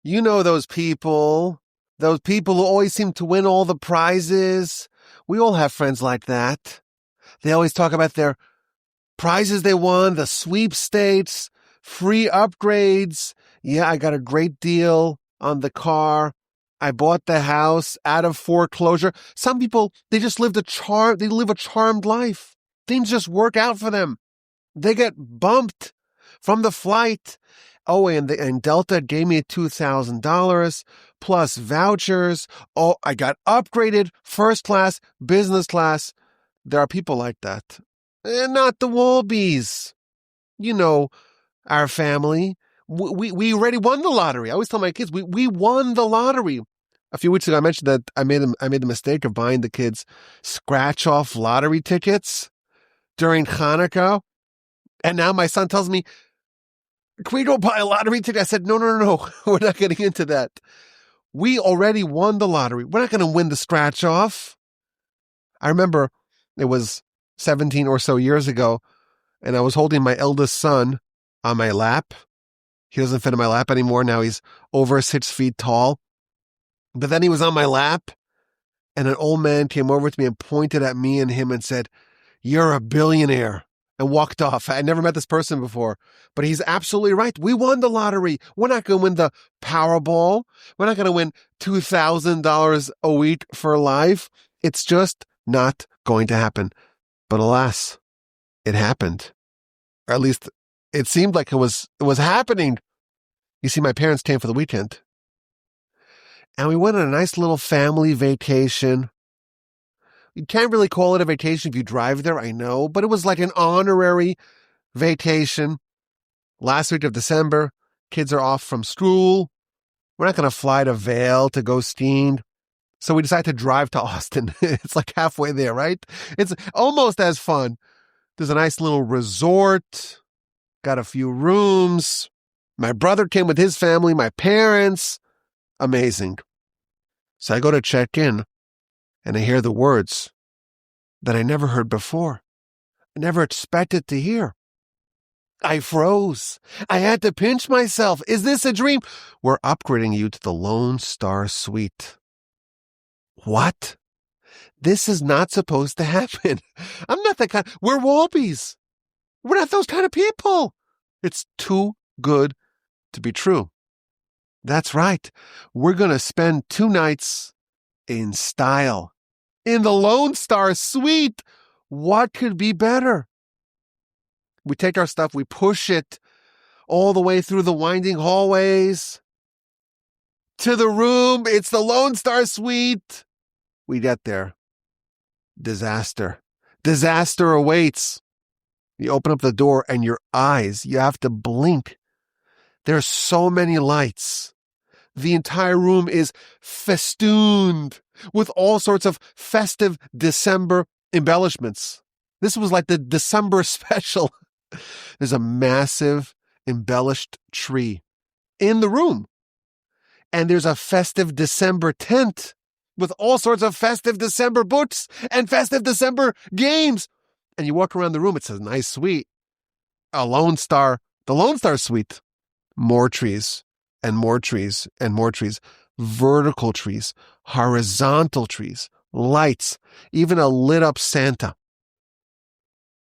You know those people. Those people who always seem to win all the prizes. We all have friends like that. They always talk about their prizes they won, the sweepstakes, free upgrades. Yeah, I got a great deal on the car. I bought the house out of foreclosure. Some people, they just live a charmed life. Things just work out for them. They get bumped from the flight. Oh, and Delta gave me $2,000 plus vouchers. Oh, I got upgraded first class, business class. There are people like that. And not the Wolbies. You know, our family. We already won the lottery. I always tell my kids, we won the lottery. A few weeks ago, I mentioned that I made the mistake of buying the kids scratch-off lottery tickets during Hanukkah. And now my son tells me, can we go buy a lottery ticket? I said, no. We're not getting into that. We already won the lottery. We're not going to win the scratch-off. I remember it was 17 or so years ago, and I was holding my eldest son on my lap. He doesn't fit in my lap anymore. Now he's over 6 feet tall. But then he was on my lap, and an old man came over to me and pointed at me and him and said, "You're a billionaire," and walked off. I never met this person before, but he's absolutely right. We won the lottery. We're not going to win the Powerball. We're not going to win $2,000 a week for life. It's just not going to happen. But alas, it happened. Or at least it seemed like it was happening. You see, my parents came for the weekend. And we went on a nice little family vacation. You can't really call it a vacation if you drive there, I know, but it was like an honorary vacation. Last week of December, kids are off from school. We're not going to fly to Vail to go skiing. So we decided to drive to Austin. It's like halfway there, right? It's almost as fun. There's a nice little resort, got a few rooms. My brother came with his family, my parents. Amazing. So I go to check in, and I hear the words that I never heard before. I never expected to hear. I froze. I had to pinch myself. Is this a dream? We're upgrading you to the Lone Star Suite. What? This is not supposed to happen. I'm not that kind. We're Wolbies. We're not those kind of people. It's too good to be true. That's right. We're going to spend 2 nights in style in the Lone Star Suite. What could be better? We take our stuff, we push it all the way through the winding hallways to the room. It's the Lone Star Suite. We get there. Disaster. Disaster awaits. You open up the door and your eyes, you have to blink. There's so many lights. The entire room is festooned with all sorts of festive December embellishments. This was like the December special. There's a massive embellished tree in the room. And there's a festive December tent with all sorts of festive December books and festive December games. And you walk around the room, it's a nice suite. The Lone Star Suite. More trees and more trees and more trees. Vertical trees, horizontal trees, lights, even a lit up Santa.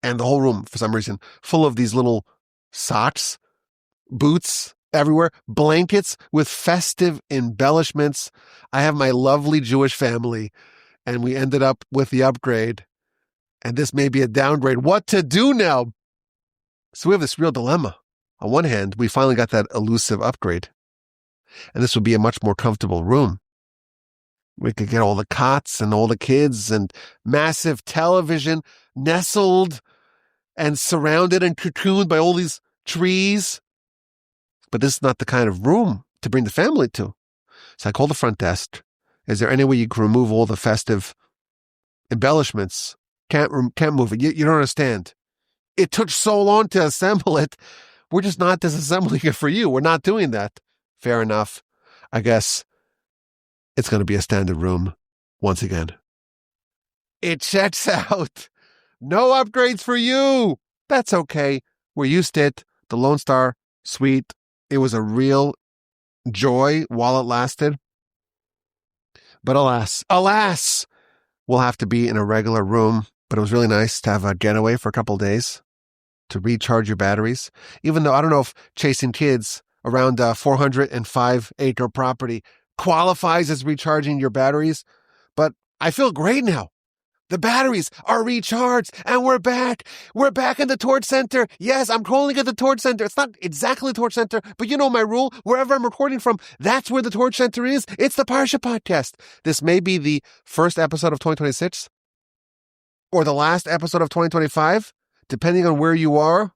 And the whole room, for some reason, full of these little socks, boots everywhere, blankets with festive embellishments. I have my lovely Jewish family, and we ended up with the upgrade. And this may be a downgrade. What to do now? So we have this real dilemma. On one hand, we finally got that elusive upgrade. And this would be a much more comfortable room. We could get all the cots and all the kids and massive television nestled and surrounded and cocooned by all these trees. But this is not the kind of room to bring the family to. So I called the front desk. Is there any way you can remove all the festive embellishments? Can't move it. You don't understand. It took so long to assemble it. We're just not disassembling it for you. We're not doing that. Fair enough. I guess it's going to be a standard room once again. It checks out. No upgrades for you. That's okay. We're used to it. The Lone Star Suite. It was a real joy while it lasted. But alas, we'll have to be in a regular room. But it was really nice to have a getaway for a couple of days to recharge your batteries. Even though I don't know if chasing kids around a 405-acre property qualifies as recharging your batteries, but I feel great now. The batteries are recharged, and we're back. We're back in the Torch Center. Yes, I'm calling it the Torch Center. It's not exactly the Torch Center, but you know my rule. Wherever I'm recording from, that's where the Torch Center is. It's the Parsha podcast. This may be the first episode of 2026 or the last episode of 2025. Depending on where you are,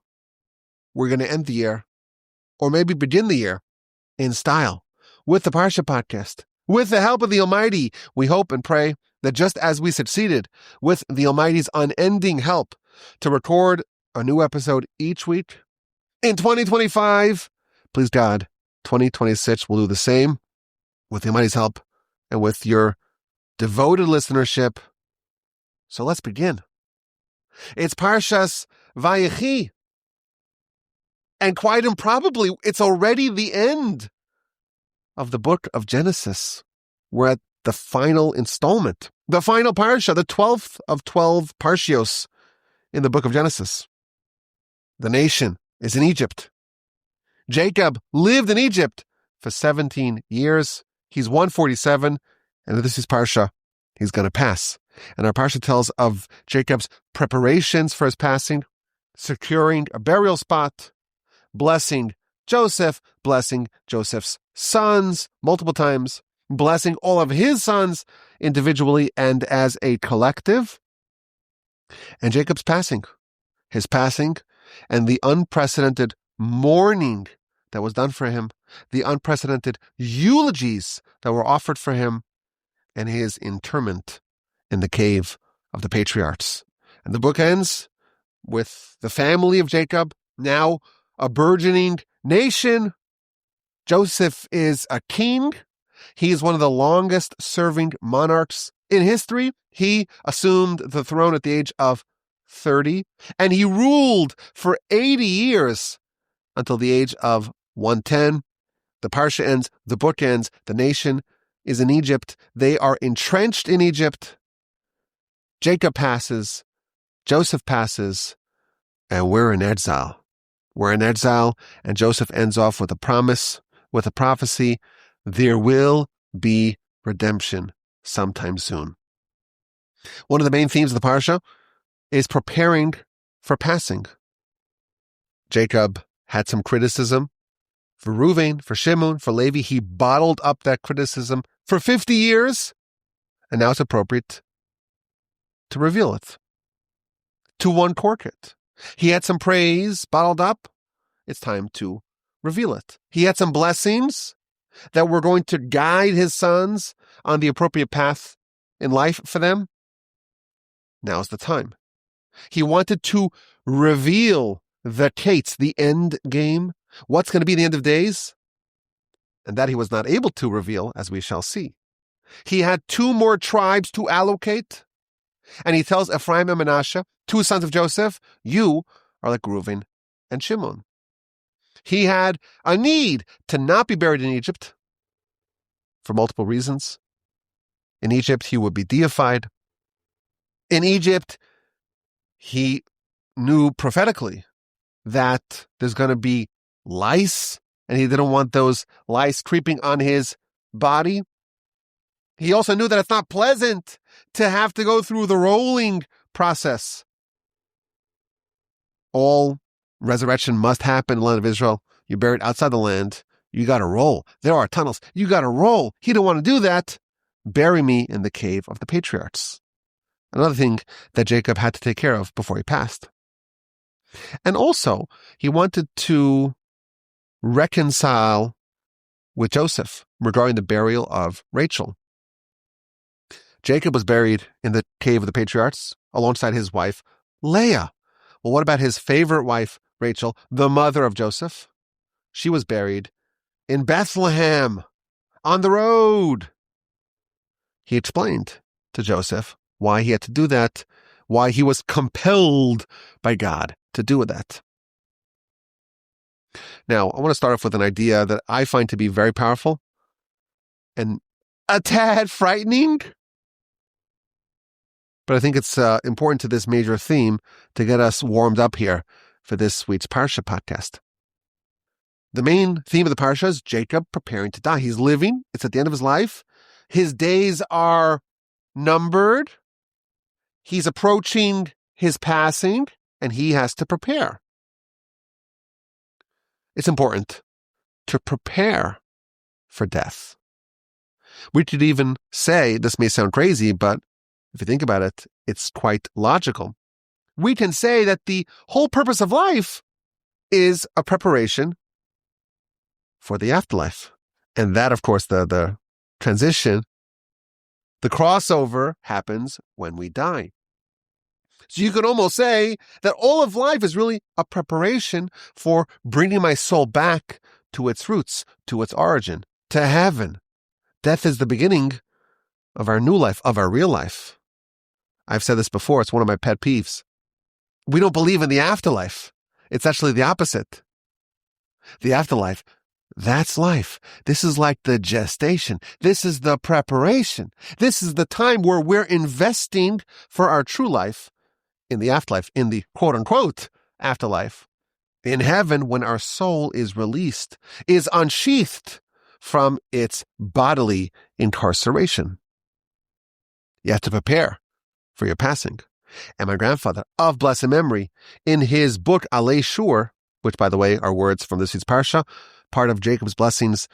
we're going to end the year or maybe begin the year in style with the Parsha podcast. With the help of the Almighty, we hope and pray that just as we succeeded with the Almighty's unending help to record a new episode each week, in 2025, please God, 2026 will do the same with the Almighty's help and with your devoted listenership. So let's begin. It's Parshas Vayechi. And quite improbably, it's already the end of the book of Genesis. We're at the final installment, the final Parsha, the 12th of 12 Parshios in the book of Genesis. The nation is in Egypt. Jacob lived in Egypt for 17 years. He's 147, and this is Parsha. He's going to pass. And our Parsha tells of Jacob's preparations for his passing, securing a burial spot, blessing Joseph, blessing Joseph's sons multiple times, blessing all of his sons individually and as a collective, and Jacob's passing, his passing, and the unprecedented mourning that was done for him, the unprecedented eulogies that were offered for him, and his interment in the cave of the patriarchs. And the book ends with the family of Jacob, now a burgeoning nation. Joseph is a king. He is one of the longest serving monarchs in history. He assumed the throne at the age of 30, and he ruled for 80 years until the age of 110. The Parsha ends, the book ends, the nation is in Egypt. They are entrenched in Egypt. Jacob passes, Joseph passes, and we're in exile. We're in exile, and Joseph ends off with a promise, with a prophecy. There will be redemption sometime soon. One of the main themes of the Parsha is preparing for passing. Jacob had some criticism for Reuven, for Shimon, for Levi. He bottled up that criticism for 50 years, and now it's appropriate to reveal it, to uncork it. He had some praise bottled up. It's time to reveal it. He had some blessings that were going to guide his sons on the appropriate path in life for them. Now's the time. He wanted to reveal the Kates, the end game, what's going to be the end of days, and that he was not able to reveal, as we shall see. He had 2 more tribes to allocate, and he tells Ephraim and Manasseh, 2 sons of Joseph, you are like Reuven and Shimon. He had a need to not be buried in Egypt for multiple reasons. In Egypt, he would be deified. In Egypt, he knew prophetically that there's going to be lice, and he didn't want those lice creeping on his body. He also knew that it's not pleasant to have to go through the rolling process. All resurrection must happen in the land of Israel. You're buried outside the land. You got to roll. There are tunnels. You got to roll. He didn't want to do that. Bury me in the cave of the patriarchs. Another thing that Jacob had to take care of before he passed. And also, he wanted to reconcile with Joseph regarding the burial of Rachel. Jacob was buried in the cave of the patriarchs alongside his wife, Leah. Well, what about his favorite wife, Rachel, the mother of Joseph? She was buried in Bethlehem, on the road. He explained to Joseph why he had to do that, why he was compelled by God to do that. Now, I want to start off with an idea that I find to be very powerful and a tad frightening. But I think it's important to this major theme to get us warmed up here for this week's Parsha podcast. The main theme of the Parsha is Jacob preparing to die. He's living. It's at the end of his life. His days are numbered. He's approaching his passing, and he has to prepare. It's important to prepare for death. We could even say, this may sound crazy, but if you think about it, it's quite logical. We can say that the whole purpose of life is a preparation for the afterlife. And that, of course, the transition, the crossover happens when we die. So you could almost say that all of life is really a preparation for bringing my soul back to its roots, to its origin, to heaven. Death is the beginning of our new life, of our real life. I've said this before, it's one of my pet peeves. We don't believe in the afterlife. It's actually the opposite. The afterlife, that's life. This is like the gestation. This is the preparation. This is the time where we're investing for our true life in the afterlife, in the quote-unquote afterlife. In heaven, when our soul is released, is unsheathed from its bodily incarceration. You have to prepare for your passing. And my grandfather, of blessed memory, in his book, Alei Shur, which, by the way, are words from this week's Parsha, part of Jacob's blessings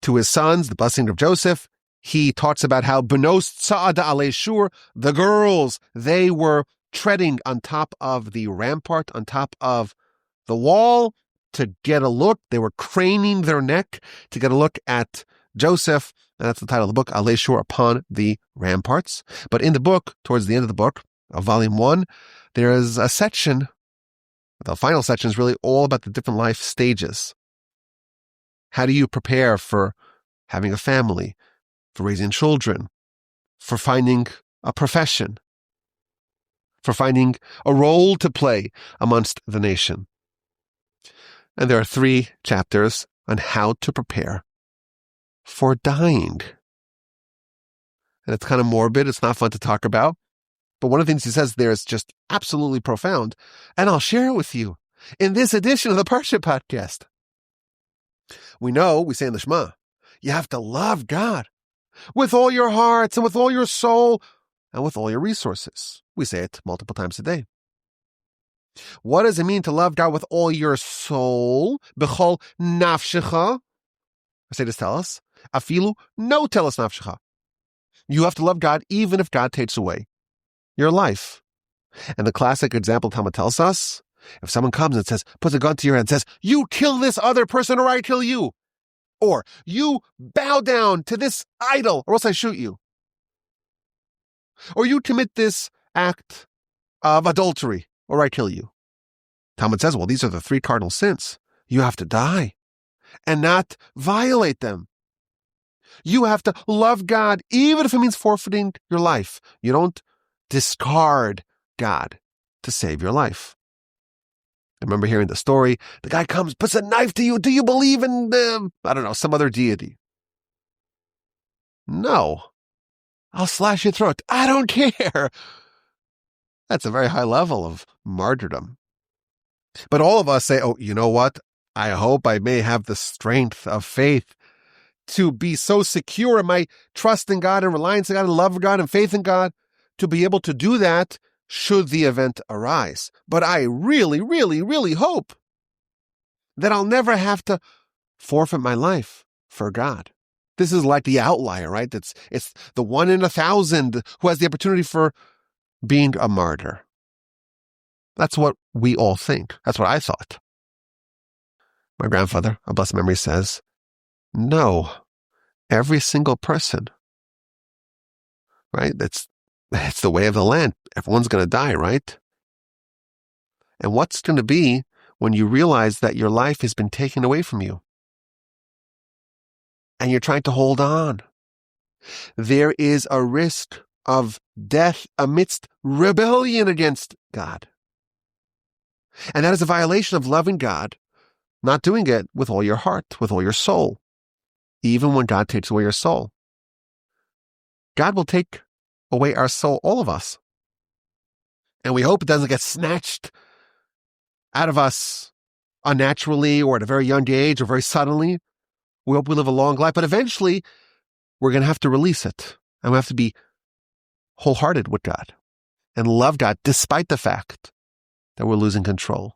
to his sons, the blessing of Joseph, he talks about how Benos Tza'ada Alei Shur, the girls, they were treading on top of the rampart, on top of the wall to get a look. They were craning their neck to get a look at Joseph. And that's the title of the book, Alei Shur, Upon the Ramparts. But in the book, towards the end of the book, of volume 1, there is a section, the final section is really all about the different life stages. How do you prepare for having a family, for raising children, for finding a profession, for finding a role to play amongst the nation? And there are 3 chapters on how to prepare for dying. And it's kind of morbid. It's not fun to talk about. But one of the things he says there is just absolutely profound. And I'll share it with you in this edition of the Parsha podcast. We say in the Shema, you have to love God with all your hearts and with all your soul and with all your resources. We say it multiple times a day. What does it mean to love God with all your soul? B'chol nafshecha. Mercedes tell us. Afilu no tell us nafshecha. You have to love God even if God takes away your life. And the classic example Talmud tells us, if someone comes and says, puts a gun to your head and says, you kill this other person or I kill you. Or you bow down to this idol or else I shoot you. Or you commit this act of adultery or I kill you. Talmud says, well, these are the 3 cardinal sins. You have to die and not violate them. You have to love God even if it means forfeiting your life. You don't discard God to save your life. I remember hearing the story. The guy comes, puts a knife to you. Do you believe in, some other deity? No. I'll slash your throat. I don't care. That's a very high level of martyrdom. But all of us say, oh, you know what? I hope I may have the strength of faith to be so secure in my trust in God and reliance in God and love of God and faith in God to be able to do that should the event arise. But I really, really, really hope that I'll never have to forfeit my life for God. This is like the outlier, right? It's the 1 in 1,000 who has the opportunity for being a martyr. That's what we all think. That's what I thought. My grandfather, of blessed memory, says, no, every single person, right? It's the way of the land. Everyone's going to die, right? And what's going to be when you realize that your life has been taken away from you and you're trying to hold on? There is a risk of death amidst rebellion against God. And that is a violation of loving God not doing it with all your heart, with all your soul. Even when God takes away your soul. God will take away our soul, all of us. And we hope it doesn't get snatched out of us unnaturally or at a very young age or very suddenly. We hope we live a long life, but eventually we're going to have to release it. And we have to be wholehearted with God and love God despite the fact that we're losing control.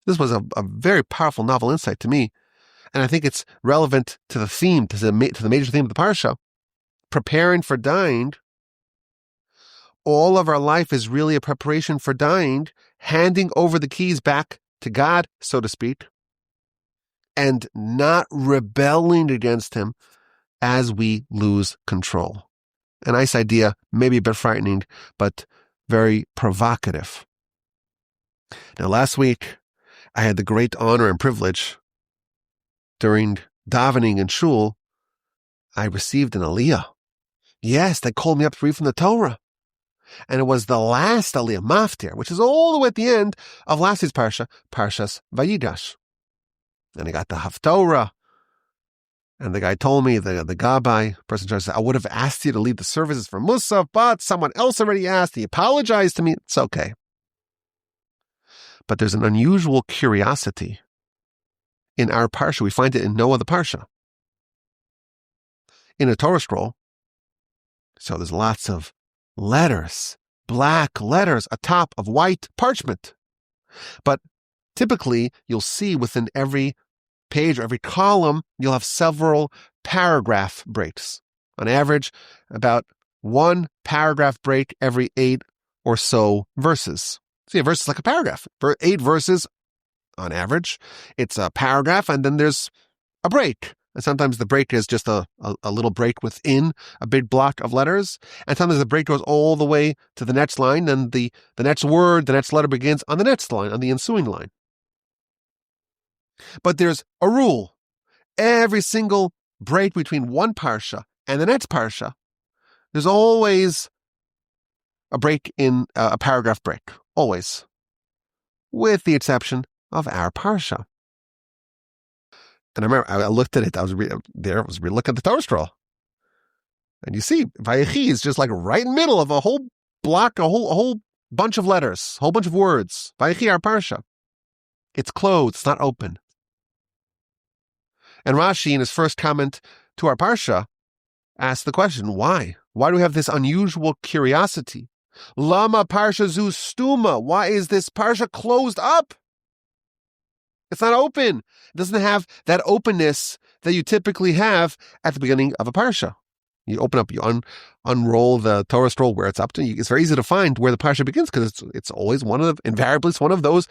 This was a very powerful novel insight to me. And I think it's relevant to the theme, to the major theme of the Parsha. Preparing for dying. All of our life is really a preparation for dying, handing over the keys back to God, so to speak, and not rebelling against Him as we lose control. A nice idea, maybe a bit frightening, but very provocative. Now, last week, I had the great honor and privilege during davening in shul, I received an aliyah. Yes, they called me up to read from the Torah. And it was the last aliyah, maftir, which is all the way at the end of last week's Parsha, Parshas Vayechi. And I got the Haftorah. And the guy told me, the gabbai, person in charge, said, I would have asked you to lead the services for Musaf, but someone else already asked. He apologized to me. It's okay. But there's an unusual curiosity in our Parsha. We find it in no other Parsha. In a Torah scroll, so there's lots of letters, black letters atop of white parchment. But typically, you'll see within every page or every column, you'll have several paragraph breaks. On average, about one paragraph break every 8 or so verses. See, a verse is like a paragraph. For 8 verses, on average, it's a paragraph, and then there's a break. And sometimes the break is just a little break within a big block of letters. And sometimes the break goes all the way to the next line. Then the next word, the next letter begins on the next line, on the ensuing line. But there's a rule. Every single break between one Parsha and the next Parsha, there's always a break in a paragraph break. Always. With the exception of our Parsha. And I remember I looked at it. I was looking at the Torah scroll, and you see Vayechi is just like right in the middle of a whole block, a whole bunch of letters, a whole bunch of words. Vayechi, our Parsha. It's closed. It's not open. And Rashi, in his first comment to our Parsha, asked the question: Why? Why do we have this unusual curiosity? Lama Parsha zu stuma. Why is this Parsha closed up? It's not open. It doesn't have that openness that you typically have at the beginning of a Parsha. You open up, you unroll the Torah scroll where it's up to. It's very easy to find where the Parsha begins because it's always invariably it's one of those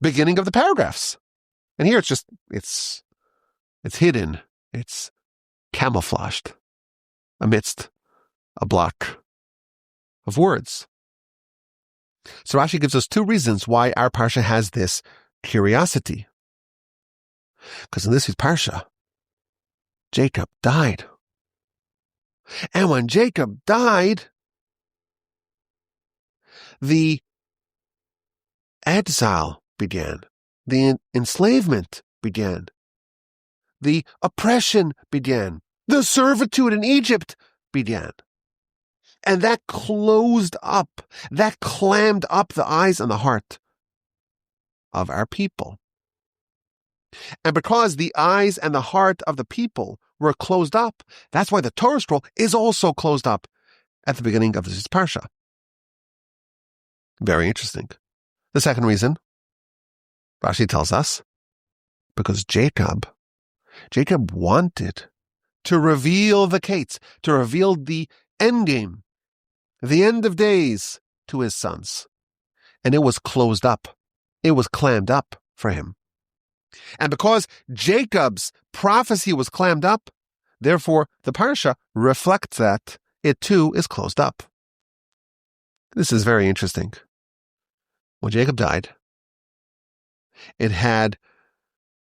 beginning of the paragraphs. And here it's hidden. It's camouflaged amidst a block of words. So Rashi gives us 2 reasons why our Parsha has this curiosity. Because in this week's Parsha, Jacob died. And when Jacob died, the exile began. The enslavement began. The oppression began. The servitude in Egypt began. And that closed up, that clammed up the eyes and the heart of our people. And because the eyes and the heart of the people were closed up, that's why the Torah scroll is also closed up at the beginning of this Parsha. Very interesting. The second reason, Rashi tells us, because Jacob wanted to reveal the Kates, to reveal the end game, the end of days to his sons. And it was closed up. It was clammed up for him. And because Jacob's prophecy was clammed up, therefore the Parsha reflects that it too is closed up. This is very interesting. When Jacob died, it had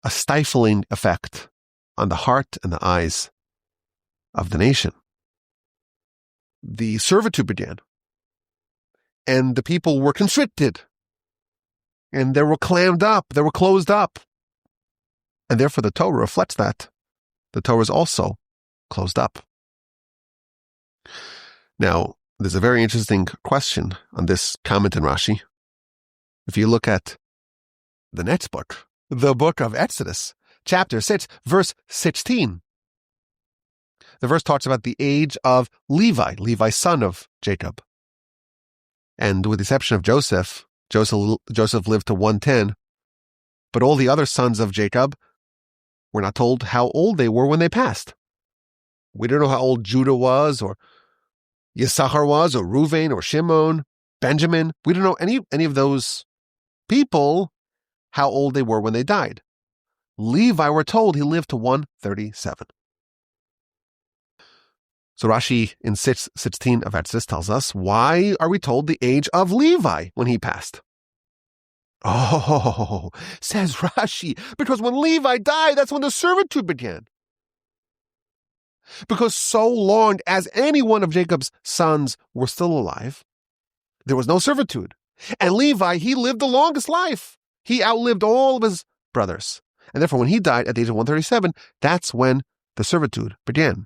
a stifling effect on the heart and the eyes of the nation. The servitude began, and the people were constricted, and they were clammed up, they were closed up. And therefore the Torah reflects that. The Torah is also closed up. Now, there's a very interesting question on this comment in Rashi. If you look at the next book, the book of Exodus, chapter 6, verse 16, the verse talks about the age of Levi, son of Jacob. And with the exception of Joseph lived to 110, but all the other sons of Jacob were not told how old they were when they passed. We don't know how old Judah was, or Yisachar was, or Reuven, or Shimon, Benjamin. We don't know any of those people how old they were when they died. Levi, we're told he lived to 137. So Rashi in 6:16 of Exodus tells us, why are we told the age of Levi when he passed? Oh, says Rashi, because when Levi died, that's when the servitude began. Because so long as any one of Jacob's sons were still alive, there was no servitude. And Levi, he lived the longest life. He outlived all of his brothers. And therefore, when he died at the age of 137, that's when the servitude began.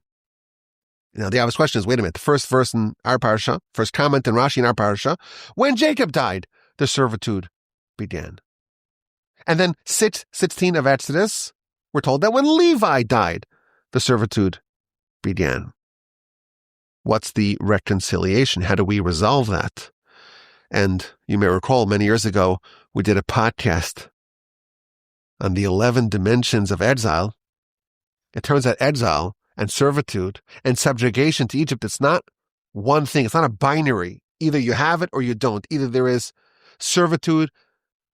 Now, the obvious question is, wait a minute, the first verse in our Parsha, first comment in Rashi in our Parsha, when Jacob died, the servitude began. And then 6:16 of Exodus, we're told that when Levi died, the servitude began. What's the reconciliation? How do we resolve that? And you may recall many years ago, we did a podcast on the 11 dimensions of exile. It turns out exile and servitude and subjugation to Egypt, it's not one thing. It's not a binary. Either you have it or you don't. Either there is servitude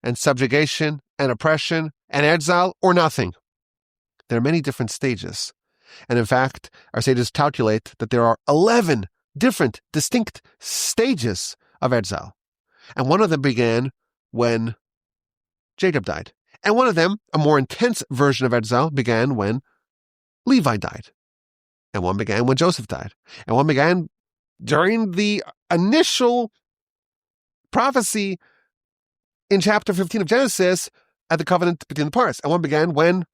and subjugation and oppression and exile or nothing. There are many different stages. And in fact, our sages calculate that there are 11 different, distinct stages of exile. And one of them began when Jacob died. And one of them, a more intense version of exile, began when Levi died. And one began when Joseph died. And one began during the initial prophecy in chapter 15 of Genesis at the covenant between the parts. And one began when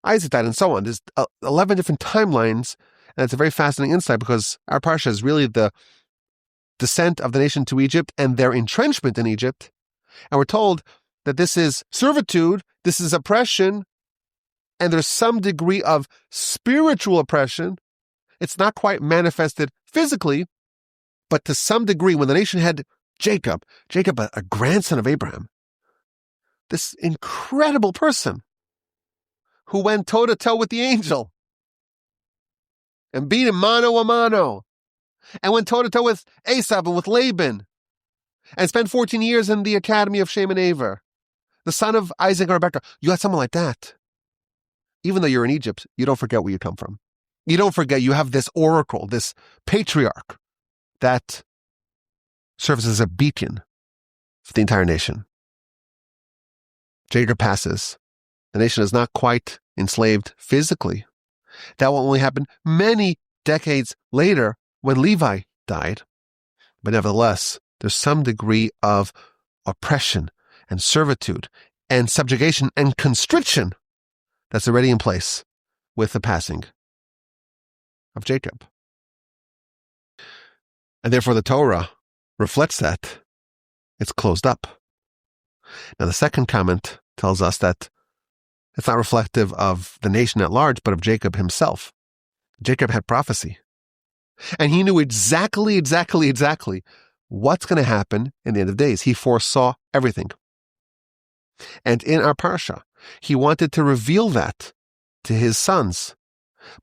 Isaac died, and so on. There's 11 different timelines, and it's a very fascinating insight because our Parsha is really the descent of the nation to Egypt and their entrenchment in Egypt. And we're told that this is servitude, this is oppression, and there's some degree of spiritual oppression. It's not quite manifested physically, but to some degree, when the nation had Jacob, a grandson of Abraham, this incredible person who went toe-to-toe with the angel and beat him mano a mano, and went toe-to-toe with Esau and with Laban, and spent 14 years in the academy of Shem and Aver, the son of Isaac and Rebekah. You got someone like that. Even though you're in Egypt, you don't forget where you come from. You don't forget you have this oracle, this patriarch that serves as a beacon for the entire nation. Jacob passes. The nation is not quite enslaved physically. That will only happen many decades later when Levi died. But nevertheless, there's some degree of oppression and servitude and subjugation and constriction that's already in place with the passing of Jacob. And therefore the Torah reflects that. It's closed up. Now the second comment tells us that it's not reflective of the nation at large, but of Jacob himself. Jacob had prophecy. And he knew exactly what's going to happen in the end of days. He foresaw everything. And in our Parsha, he wanted to reveal that to his sons,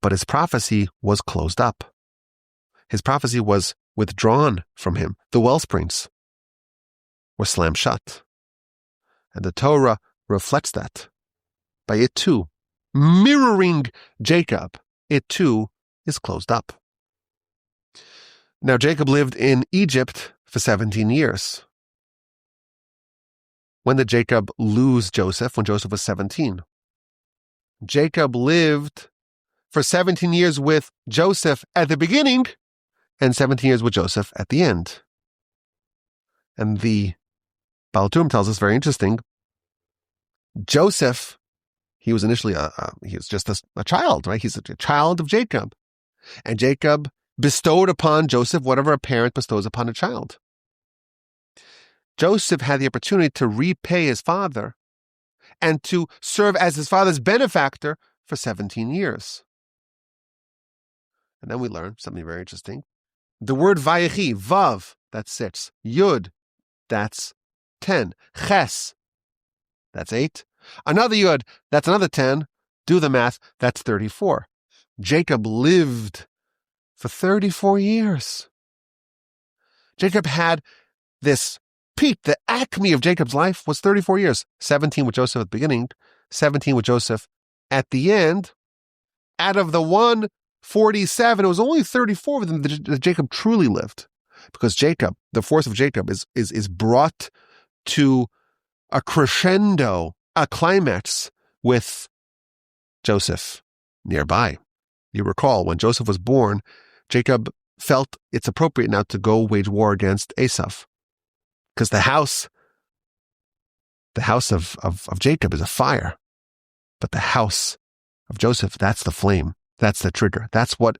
but his prophecy was closed up. His prophecy was withdrawn from him. The well springs were slammed shut. And the Torah reflects that by it too, mirroring Jacob, it too is closed up. Now, Jacob lived in Egypt for 17 years. When did Jacob lose Joseph? When Joseph was 17. Jacob lived for 17 years with Joseph at the beginning and 17 years with Joseph at the end. And the Baal Turim tells us very interesting. Joseph, He was initially he was just a child, right? He's a child of Jacob. And Jacob bestowed upon Joseph whatever a parent bestows upon a child. Joseph had the opportunity to repay his father and to serve as his father's benefactor for 17 years. And then we learn something very interesting. The word Vayechi, Vav, that's 6. Yud, that's 10. Ches, that's 8. Another Yud, that's another 10. Do the math, that's 34. Jacob lived for 34 years. Jacob had this peak, the acme of Jacob's life was 34 years. 17 with Joseph at the beginning, 17 with Joseph at the end. Out of the 147, it was only 34 of them that Jacob truly lived. Because Jacob, the force of Jacob is brought to a crescendo, a climax with Joseph nearby. You recall when Joseph was born, Jacob felt it's appropriate now to go wage war against Esau. Because the house of Jacob is a fire. But the house of Joseph, that's the flame. That's the trigger. That's what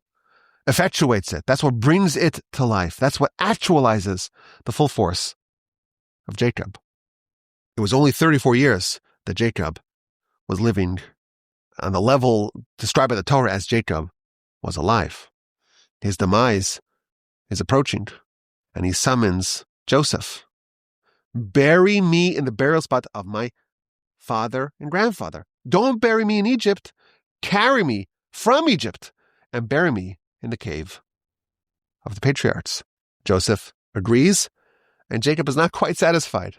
effectuates it. That's what brings it to life. That's what actualizes the full force of Jacob. It was only 34 years that Jacob was living on the level described by the Torah as Jacob was alive. His demise is approaching, and he summons Joseph. Bury me in the burial spot of my father and grandfather. Don't bury me in Egypt. Carry me from Egypt and bury me in the cave of the patriarchs. Joseph agrees, and Jacob is not quite satisfied.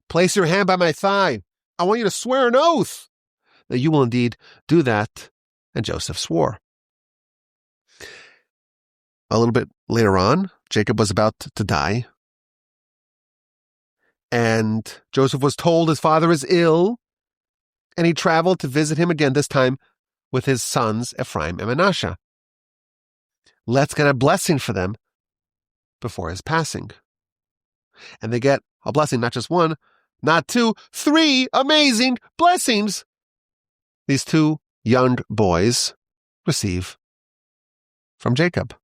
Place your hand by my thigh. I want you to swear an oath that you will indeed do that. And Joseph swore. A little bit later on, Jacob was about to die. And Joseph was told his father is ill, and he traveled to visit him again, this time with his sons Ephraim and Manasseh. Let's get a blessing for them before his passing. And they get a blessing, not just one, not two, 3 amazing blessings. These 2 young boys receive from Jacob.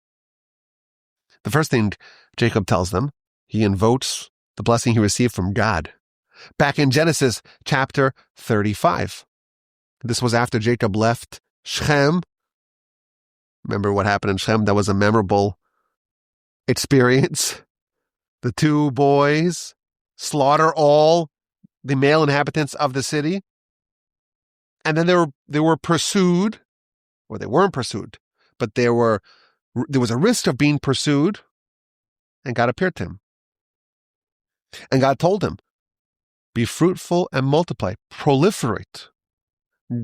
The first thing Jacob tells them, he invokes the blessing he received from God. Back in Genesis chapter 35. This was after Jacob left Shechem. Remember what happened in Shechem? That was a memorable experience. The 2 boys slaughter all the male inhabitants of the city. And then they were pursued, or they weren't pursued, but there was a risk of being pursued, and God appeared to him. And God told him, be fruitful and multiply, proliferate.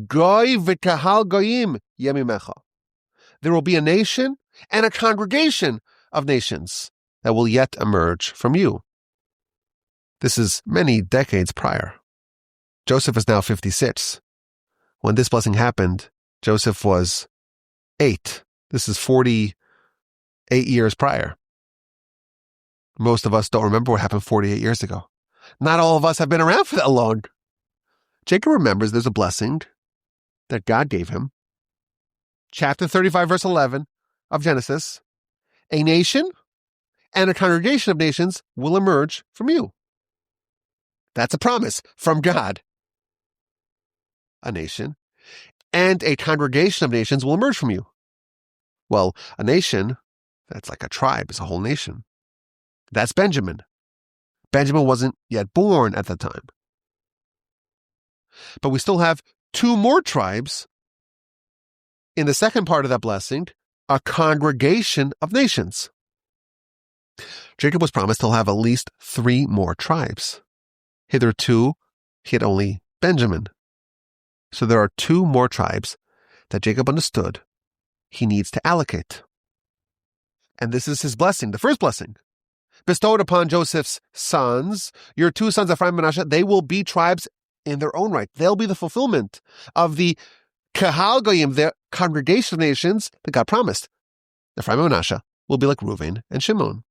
Goy v'kahal goyim yemimecha. There will be a nation and a congregation of nations that will yet emerge from you. This is many decades prior. Joseph is now 56. When this blessing happened, Joseph was 8. This is 48 years prior. Most of us don't remember what happened 48 years ago. Not all of us have been around for that long. Jacob remembers there's a blessing that God gave him. Chapter 35, verse 11 of Genesis. A nation and a congregation of nations will emerge from you. That's a promise from God. A nation and a congregation of nations will emerge from you. Well, a nation, that's like a tribe, is a whole nation. That's Benjamin. Benjamin wasn't yet born at the time. But we still have 2 more tribes in the second part of that blessing, a congregation of nations. Jacob was promised he'll have at least 3 more tribes. Hitherto, he had only Benjamin. So there are 2 more tribes that Jacob understood he needs to allocate. And this is his blessing, the first blessing. Bestowed upon Joseph's sons, your 2 sons, Ephraim and Manasseh, they will be tribes in their own right. They'll be the fulfillment of the Kahal Goyim, the congregation of nations that God promised. Ephraim and Manasseh will be like Reuven and Shimon.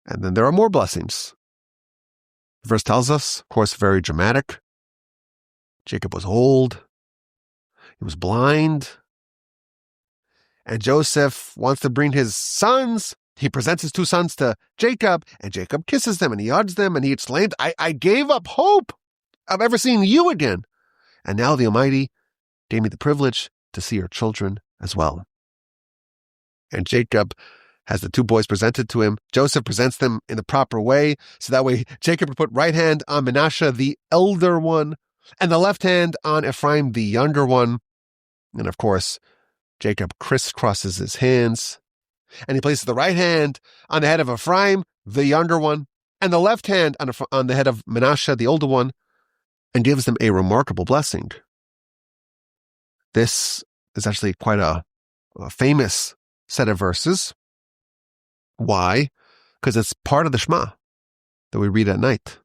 And then there are more blessings. The verse tells us, of course, very dramatic. Jacob was old. He was blind. And Joseph wants to bring his sons. He presents his two sons to Jacob, and Jacob kisses them, and he hugs them, and he exclaimed, I gave up hope of ever seeing you again. And now the Almighty gave me the privilege to see your children as well. And Jacob has the two boys presented to him. Joseph presents them in the proper way, so that way Jacob would put right hand on Manasseh, the elder one, and the left hand on Ephraim, the younger one. And of course, Jacob crisscrosses his hands, and he places the right hand on the head of Ephraim, the younger one, and the left hand on the head of Manasseh, the older one, and gives them a remarkable blessing. This is actually quite a famous set of verses. Why? Because it's part of the Shema that we read at night.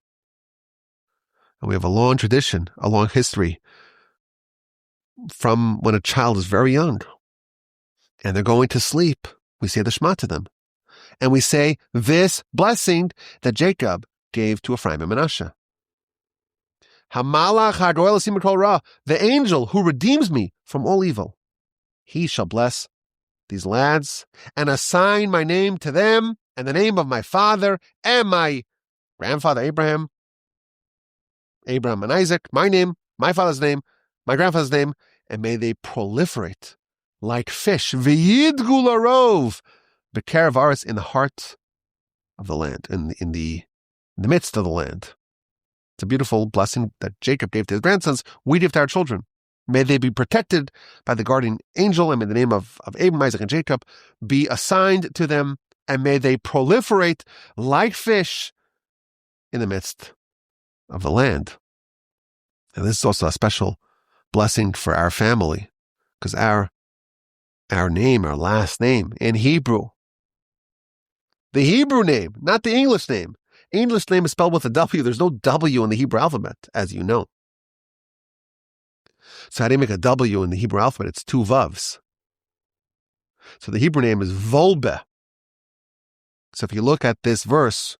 And we have a long tradition, a long history from when a child is very young and they're going to sleep. We say the Shema to them. And we say this blessing that Jacob gave to Ephraim and Manasseh. Hamalach hagoel asim kol ra, the angel who redeems me from all evil. He shall bless these lads and assign my name to them and the name of my father and my grandfather Abraham and Isaac, my name, my father's name, my grandfather's name, and may they proliferate like fish, v'yidgu larov, b'kerev aretz, in the heart of the land, in the midst of the land. It's a beautiful blessing that Jacob gave to his grandsons. We give to our children. May they be protected by the guardian angel, and may the name of Abraham, Isaac, and Jacob be assigned to them, and may they proliferate like fish in the midst of the land. And this is also a special blessing for our family, because our name, our last name in Hebrew, the Hebrew name, not the English name. English name is spelled with a W. There's no W in the Hebrew alphabet, as you know. So how do you make a W in the Hebrew alphabet? It's two vavs. So the Hebrew name is Volbe. So if you look at this verse,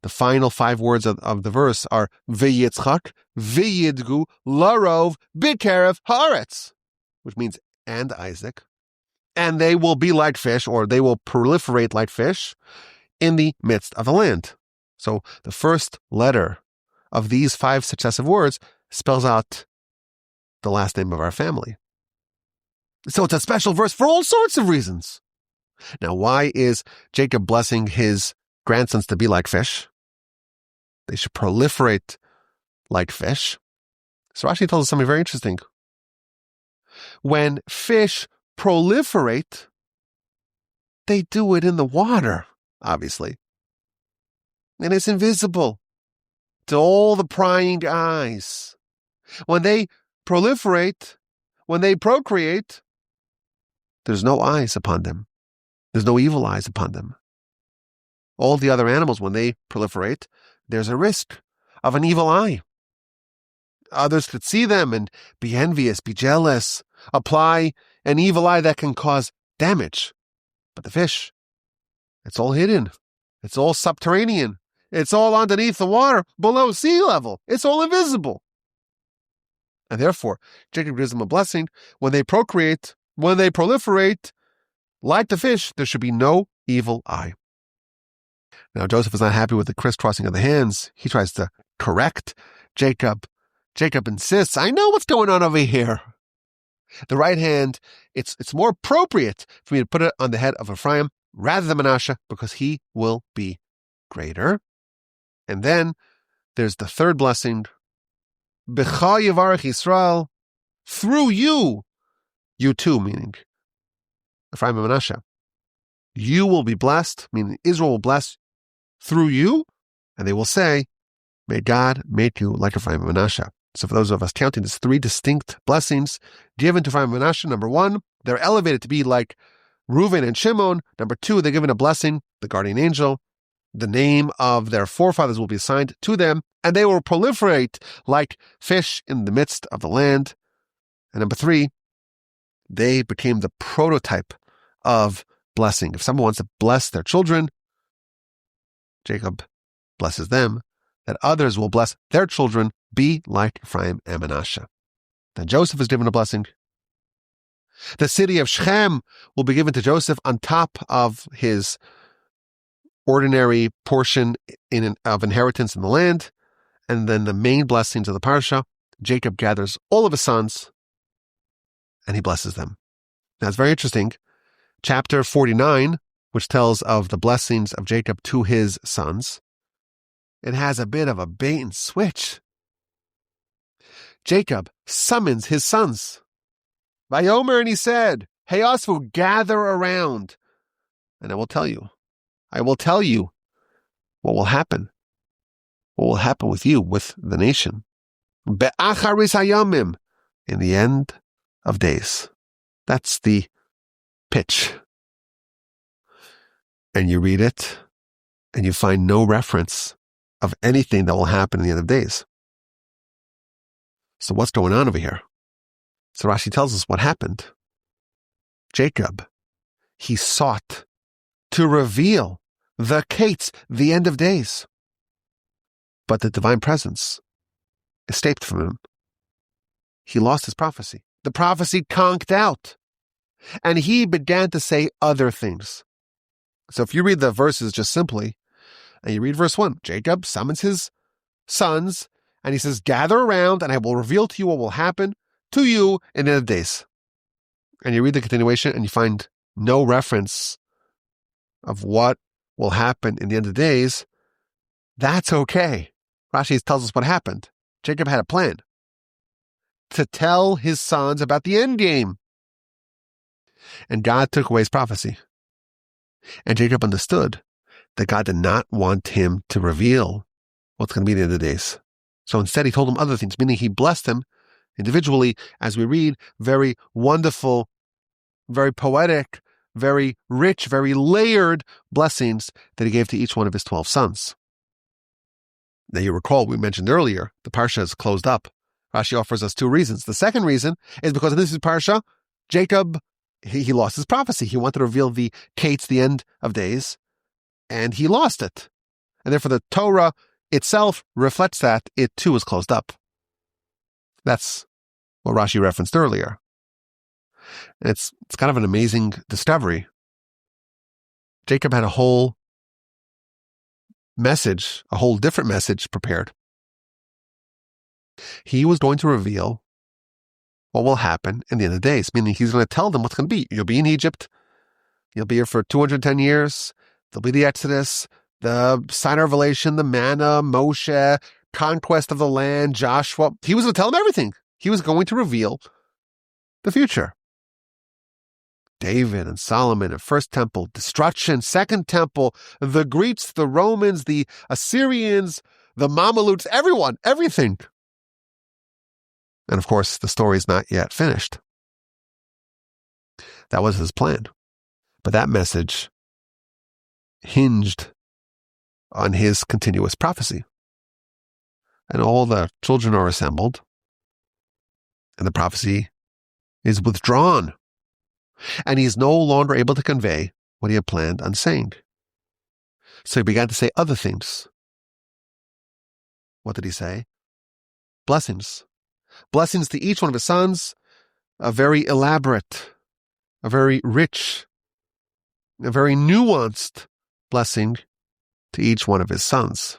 the final 5 words of the verse are Vayechi, Vayidgu, Larov, Bikerev, Haaretz, which means and Isaac. And they will be like fish, or they will proliferate like fish in the midst of the land. So the first letter of these 5 successive words spells out the last name of our family. So it's a special verse for all sorts of reasons. Now, why is Jacob blessing his grandsons to be like fish? They should proliferate like fish. So Rashi tells us something very interesting. When fish proliferate, they do it in the water, obviously. And it's invisible to all the prying eyes. When they proliferate, when they procreate, there's no eyes upon them. There's no evil eyes upon them. All the other animals, when they proliferate, there's a risk of an evil eye. Others could see them and be envious, be jealous, apply an evil eye that can cause damage. But the fish, it's all hidden. It's all subterranean. It's all underneath the water, below sea level. It's all invisible. And therefore, Jacob gives them a blessing. When they procreate, when they proliferate, like the fish, there should be no evil eye. Now, Joseph is not happy with the crisscrossing of the hands. He tries to correct Jacob. Jacob insists, I know what's going on over here. The right hand, it's more appropriate for me to put it on the head of Ephraim rather than Manasseh, because he will be greater. And then there's the third blessing. B'cha yivarech Yisrael, through you too, meaning Ephraim and Manasseh. You will be blessed, meaning Israel will bless through you, and they will say, may God make you like Ephraim and Manasseh. So for those of us counting, there's 3 distinct blessings given to Ephraim and Manasseh. Number 1, they're elevated to be like Reuven and Shimon. Number 2, they're given a blessing, the guardian angel. The name of their forefathers will be assigned to them, and they will proliferate like fish in the midst of the land. And number 3, they became the prototype of blessing. If someone wants to bless their children, Jacob blesses them, that others will bless their children, be like Ephraim and Manasseh. Then Joseph is given a blessing. The city of Shechem will be given to Joseph on top of his ordinary portion of inheritance in the land. And then the main blessings of the Parsha, Jacob gathers all of his sons and he blesses them. Now it's very interesting. Chapter 49, which tells of the blessings of Jacob to his sons, it has a bit of a bait and switch. Jacob summons his sons. Vayomer, and he said, Hey Osvu, gather around, and I will tell you what will happen. What will happen with you, with the nation. Be'acharis hayamim, in the end of days. That's the pitch. And you read it, and you find no reference of anything that will happen in the end of days. So what's going on over here? So Rashi tells us what happened. Jacob, he sought to reveal the Kates, the end of days. But the divine presence escaped from him. He lost his prophecy. The prophecy conked out. And he began to say other things. So if you read the verses just simply, and you read verse 1, Jacob summons his sons, and he says, gather around, and I will reveal to you what will happen to you in the end of days. And you read the continuation, and you find no reference of what will happen in the end of days. That's okay. Rashi tells us what happened. Jacob had a plan to tell his sons about the end game. And God took away his prophecy. And Jacob understood that God did not want him to reveal what's going to be the end of the days. So instead, he told him other things, meaning he blessed them individually, as we read, very wonderful, very poetic, very rich, very layered blessings that he gave to each one of his 12 sons. Now you recall, we mentioned earlier, the Parsha is closed up. Rashi offers us two reasons. The second reason is because in this Parsha, Jacob, he lost his prophecy. He wanted to reveal the Kates, the end of days, and he lost it. And therefore the Torah itself reflects that it too is closed up. That's what Rashi referenced earlier. And it's kind of an amazing discovery. Jacob had a whole message, a whole different message prepared. He was going to reveal what will happen in the end of the days, meaning he's going to tell them what's going to be. You'll be in Egypt. You'll be here for 210 years. There'll be the Exodus, the sign of revelation, the manna, Moshe, conquest of the land, Joshua. He was going to tell them everything. He was going to reveal the future. David and Solomon and First Temple, destruction, Second Temple, the Greeks, the Romans, the Assyrians, the Mamelukes, everyone, everything. And of course, the story is not yet finished. That was his plan. But that message hinged on his continuous prophecy. And all the children are assembled, and the prophecy is withdrawn. And he is no longer able to convey what he had planned on saying. So he began to say other things. What did he say? Blessings. Blessings to each one of his sons, a very elaborate, a very rich, a very nuanced blessing to each one of his sons.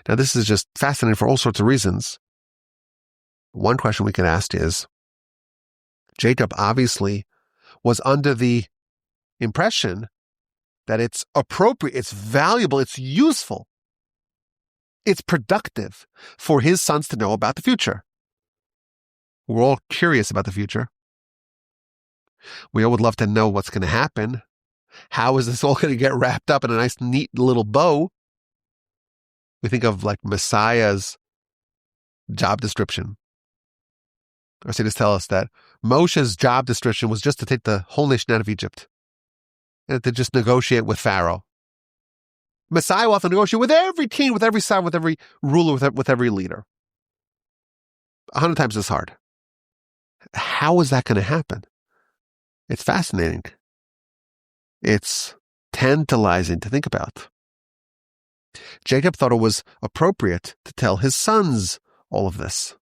Now this is just fascinating for all sorts of reasons. One question we can ask is, Jacob obviously was under the impression that it's appropriate, it's valuable, it's useful, it's productive for his sons to know about the future. We're all curious about the future. We all would love to know what's going to happen. How is this all going to get wrapped up in a nice, neat little bow? We think of like Messiah's job description. Our sages tell us that Moshe's job description was just to take the whole nation out of Egypt and to just negotiate with Pharaoh. Messiah will have to negotiate with every king, with every side, with every ruler, with every leader. 100 times as hard. How is that going to happen? It's fascinating. It's tantalizing to think about. Jacob thought it was appropriate to tell his sons all of this.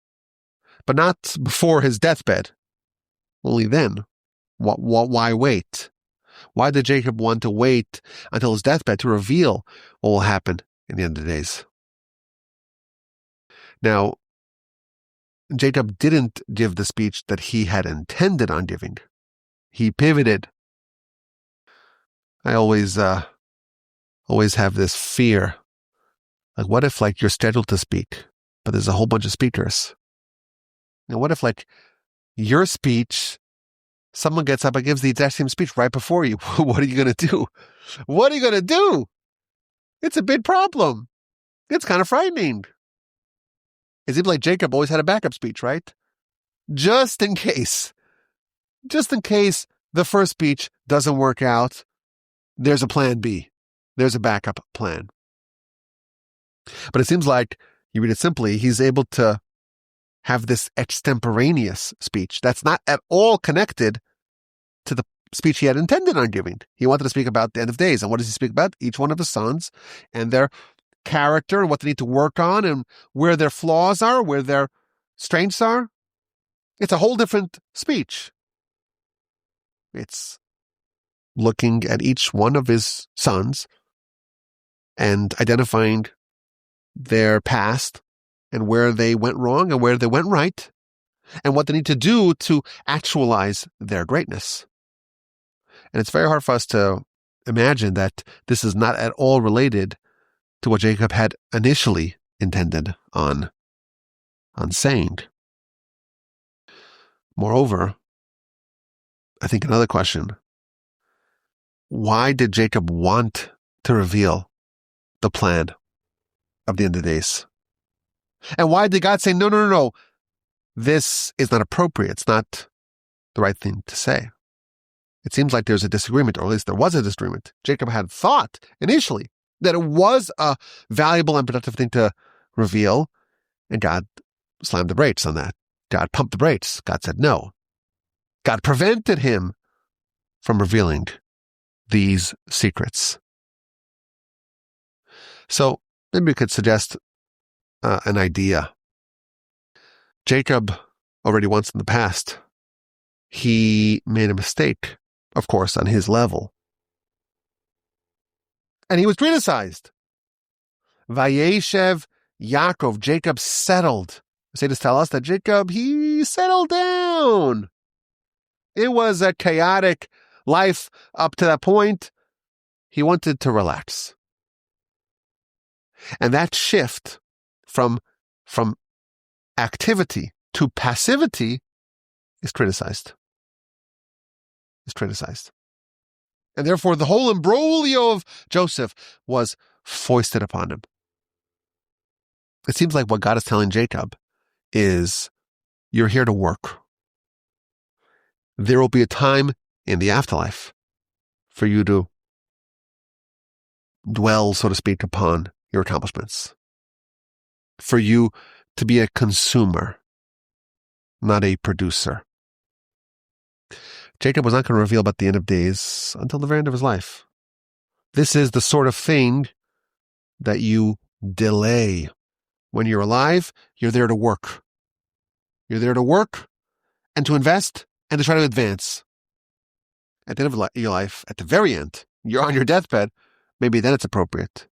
but not before his deathbed. Only then. Why wait? Why did Jacob want to wait until his deathbed to reveal what will happen in the end of the days? Now, Jacob didn't give the speech that he had intended on giving. He pivoted. I always have this fear. Like, what if, you're scheduled to speak, but there's a whole bunch of speakers? What if, your speech, someone gets up and gives the exact same speech right before you? What are you going to do? What are you going to do? It's a big problem. It's kind of frightening. It seems like Jacob always had a backup speech, right? Just in case the first speech doesn't work out, there's a plan B. There's a backup plan. But it seems like, you read it simply, he's able to have this extemporaneous speech that's not at all connected to the speech he had intended on giving. He wanted to speak about the end of days. And what does he speak about? Each one of his sons and their character and what they need to work on and where their flaws are, where their strengths are. It's a whole different speech. It's looking at each one of his sons and identifying their past and where they went wrong and where they went right and what they need to do to actualize their greatness. And it's very hard for us to imagine that this is not at all related to what Jacob had initially intended on saying. Moreover, I think another question, why did Jacob want to reveal the plan of the end of days? And why did God say, no, this is not appropriate. It's not the right thing to say. It seems like there's a disagreement, or at least there was a disagreement. Jacob had thought initially that it was a valuable and productive thing to reveal, and God slammed the brakes on that. God pumped the brakes. God said no. God prevented him from revealing these secrets. So maybe we could suggest an idea. Jacob, already once in the past, he made a mistake, of course, on his level. And he was criticized. Vayechi Yaakov, Jacob settled. Sages tell us that Jacob, he settled down. It was a chaotic life up to that point. He wanted to relax. And that shift from activity to passivity is criticized. And therefore, the whole imbroglio of Joseph was foisted upon him. It seems like what God is telling Jacob is, you're here to work. There will be a time in the afterlife for you to dwell, so to speak, upon your accomplishments. For you to be a consumer, not a producer. Jacob was not going to reveal about the end of days until the very end of his life. This is the sort of thing that you delay. When you're alive, you're there to work. You're there to work and to invest and to try to advance. At the end of your life, at the very end, you're on your deathbed, maybe then it's appropriate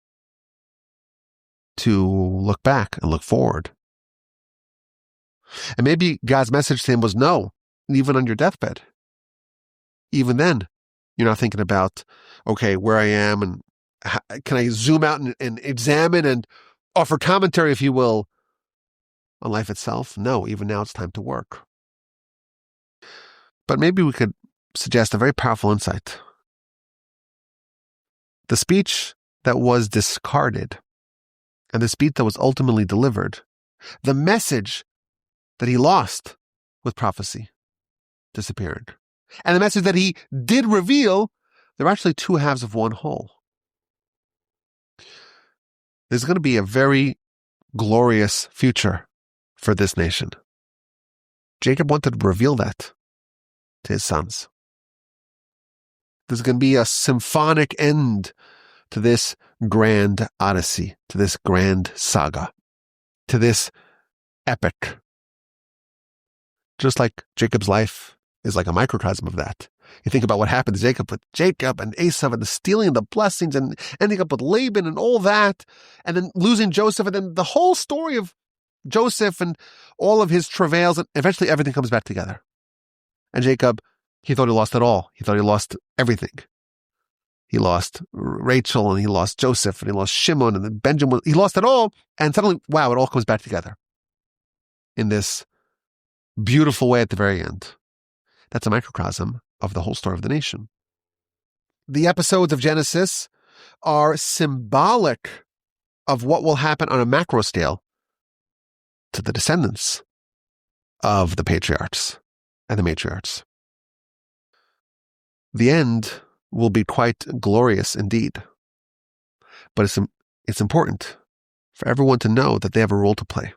to look back and look forward. And maybe God's message to him was no, even on your deathbed. Even then, you're not thinking about, okay, where I am and can I zoom out and examine and offer commentary, if you will, on life itself? No, even now it's time to work. But maybe we could suggest a very powerful insight. The speech that was discarded and the speech that was ultimately delivered, the message that he lost with prophecy disappeared. And the message that he did reveal, they're actually two halves of one whole. There's going to be a very glorious future for this nation. Jacob wanted to reveal that to his sons. There's going to be a symphonic end to this grand odyssey, to this grand saga, to this epic. Just like Jacob's life is like a microcosm of that. You think about what happened to Jacob with Jacob and Esau and the stealing of the blessings and ending up with Laban and all that, and then losing Joseph, and then the whole story of Joseph and all of his travails, and eventually everything comes back together. And Jacob, he thought he lost it all. He thought he lost everything. He lost Rachel, and he lost Joseph, and he lost Shimon, and then Benjamin. He lost it all, and suddenly, wow, it all comes back together in this beautiful way at the very end. That's a microcosm of the whole story of the nation. The episodes of Genesis are symbolic of what will happen on a macro scale to the descendants of the patriarchs and the matriarchs. The end will be quite glorious indeed. But it's important for everyone to know that they have a role to play.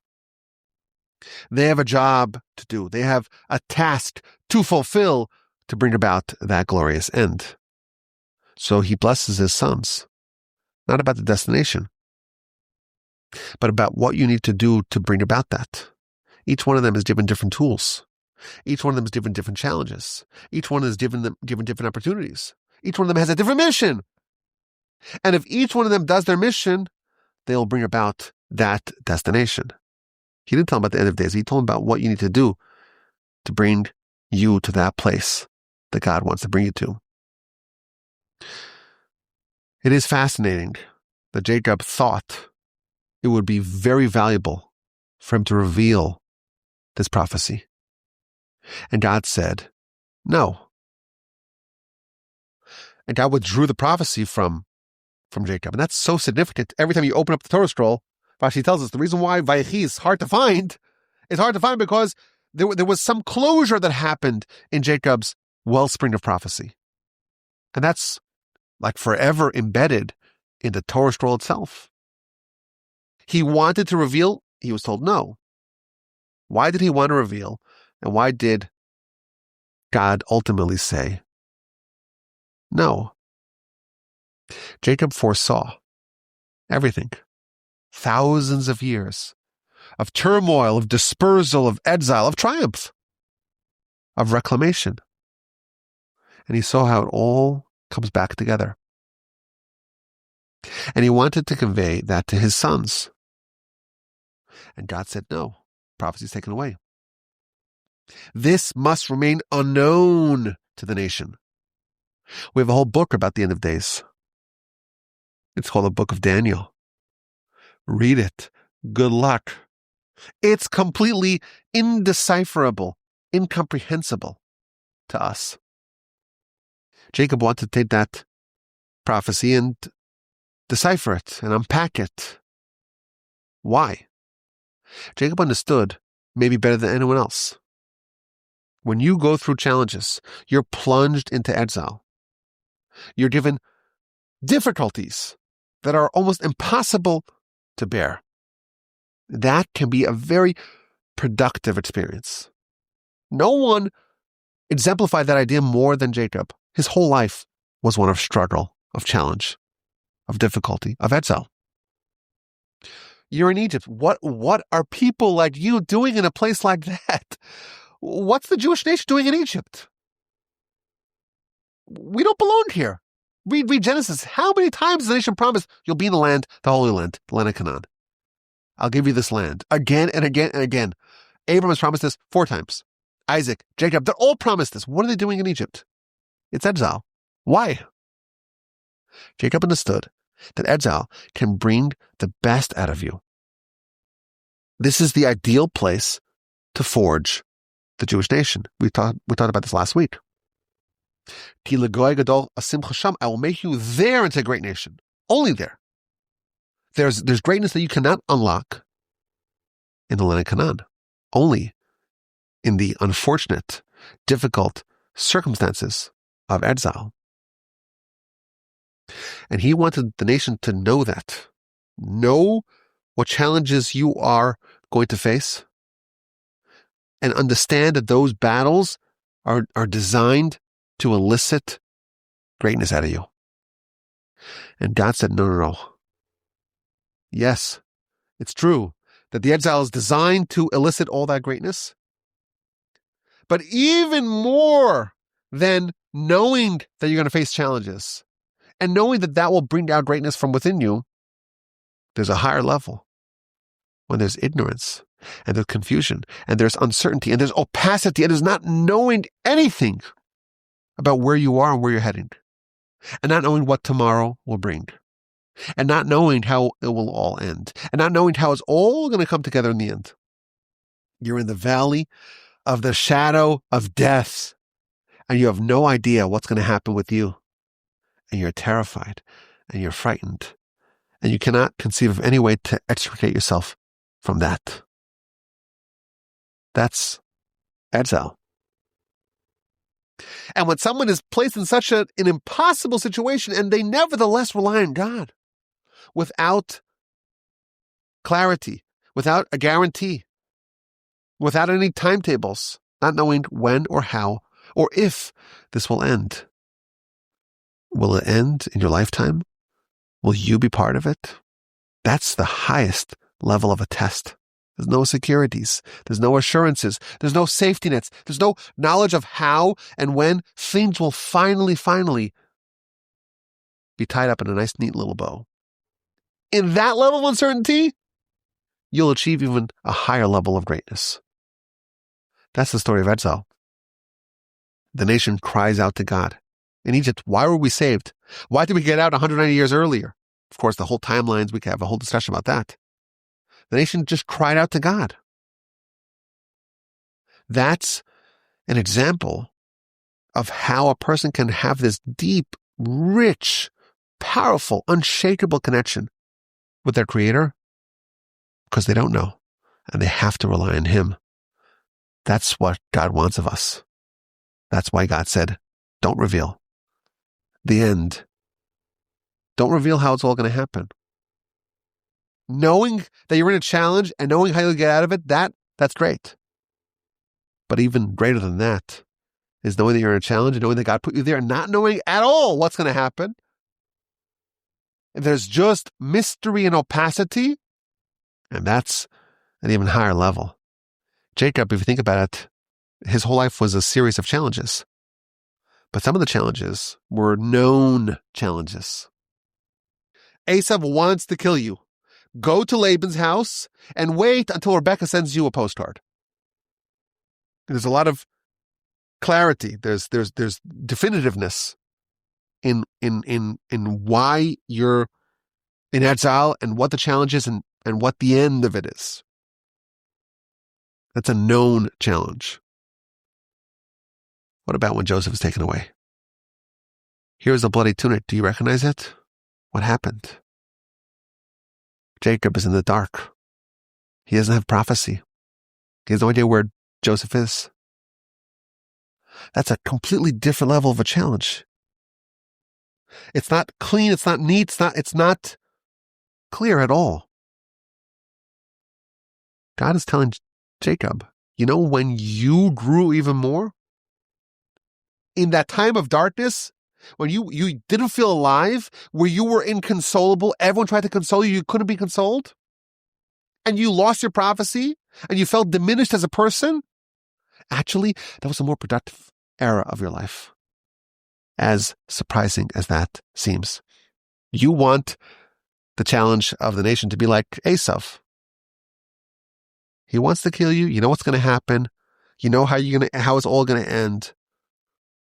They have a job to do. They have a task to fulfill to bring about that glorious end. So he blesses his sons, not about the destination, but about what you need to do to bring about that. Each one of them is given different tools. Each one of them is given different challenges. Each one is given different opportunities. Each one of them has a different mission. And if each one of them does their mission, they'll bring about that destination. He didn't tell them about the end of days. He told them about what you need to do to bring you to that place that God wants to bring you to. It is fascinating that Jacob thought it would be very valuable for him to reveal this prophecy. And God said, no. And God withdrew the prophecy from Jacob. And that's so significant. Every time you open up the Torah scroll, Rashi tells us the reason why Vayechi is hard to find. It's hard to find because there was some closure that happened in Jacob's wellspring of prophecy. And that's like forever embedded in the Torah scroll itself. He wanted to reveal, he was told no. Why did he want to reveal? And why did God ultimately say no? Jacob foresaw everything. Thousands of years of turmoil, of dispersal, of exile, of triumph, of reclamation. And he saw how it all comes back together. And he wanted to convey that to his sons. And God said, no, prophecy is taken away. This must remain unknown to the nation. We have a whole book about the end of days. It's called the Book of Daniel. Read it. Good luck. It's completely indecipherable, incomprehensible to us. Jacob wanted to take that prophecy and decipher it and unpack it. Why? Jacob understood maybe better than anyone else. When you go through challenges, you're plunged into exile. You're given difficulties that are almost impossible to bear. That can be a very productive experience. No one exemplified that idea more than Jacob. His whole life was one of struggle, of challenge, of difficulty, of exile. You're in Egypt. What are people like you doing in a place like that? What's the Jewish nation doing in Egypt? We don't belong here. Read Genesis. How many times has the nation promised you'll be in the land, the Holy Land, the land of Canaan? I'll give you this land. Again and again and again. Abraham has promised this 4 times. Isaac, Jacob, they're all promised this. What are they doing in Egypt? It's exile. Why? Jacob understood that exile can bring the best out of you. This is the ideal place to forge the Jewish nation. We talked about this last week. Ki l'goy gadol asim chasham, I will make you there into a great nation. Only there. There's greatness that you cannot unlock in the land of Canaan. Only in the unfortunate, difficult circumstances of exile. And he wanted the nation to know that. Know what challenges you are going to face. And understand that those battles are designed to elicit greatness out of you. And God said, no. Yes, it's true that the exile is designed to elicit all that greatness. But even more than knowing that you're going to face challenges and knowing that that will bring out greatness from within you, there's a higher level when there's ignorance and there's confusion and there's uncertainty and there's opacity and there's not knowing anything about where you are and where you're heading and not knowing what tomorrow will bring and not knowing how it will all end and not knowing how it's all going to come together in the end. You're in the valley of the shadow of death and you have no idea what's going to happen with you. And you're terrified and you're frightened and you cannot conceive of any way to extricate yourself from that. That's exile. And when someone is placed in such an impossible situation and they nevertheless rely on God without clarity, without a guarantee, without any timetables, not knowing when or how or if this will end. Will it end in your lifetime? Will you be part of it? That's the highest level of a test. There's no securities. There's no assurances. There's no safety nets. There's no knowledge of how and when things will finally be tied up in a nice, neat little bow. In that level of uncertainty, you'll achieve even a higher level of greatness. That's the story of exile. The nation cries out to God. In Egypt, why were we saved? Why did we get out 190 years earlier? Of course, the whole timelines, we could have a whole discussion about that. The nation just cried out to God. That's an example of how a person can have this deep, rich, powerful, unshakable connection with their Creator because they don't know and they have to rely on Him. That's what God wants of us. That's why God said, don't reveal the end. Don't reveal how it's all going to happen. Knowing that you're in a challenge and knowing how you'll get out of it, that's great. But even greater than that is knowing that you're in a challenge and knowing that God put you there and not knowing at all what's going to happen. And there's just mystery and opacity, and that's an even higher level. Jacob, if you think about it, his whole life was a series of challenges. But some of the challenges were known challenges. Esau wants to kill you. Go to Laban's house and wait until Rebecca sends you a postcard. There's a lot of clarity. There's definitiveness in why you're in exile and what the challenge is and what the end of it is. That's a known challenge. What about when Joseph is taken away? Here's a bloody tunic. Do you recognize it? What happened? Jacob is in the dark. He doesn't have prophecy. He has no idea where Joseph is. That's a completely different level of a challenge. It's not clean. It's not neat. It's not clear at all. God is telling Jacob, you know, when you grew even more, in that time of darkness, when you didn't feel alive, where you were inconsolable, everyone tried to console you, you couldn't be consoled, and you lost your prophecy, and you felt diminished as a person, actually, that was a more productive era of your life. As surprising as that seems. You want the challenge of the nation to be like Esau. He wants to kill you. You know what's going to happen. You know how it's all going to end.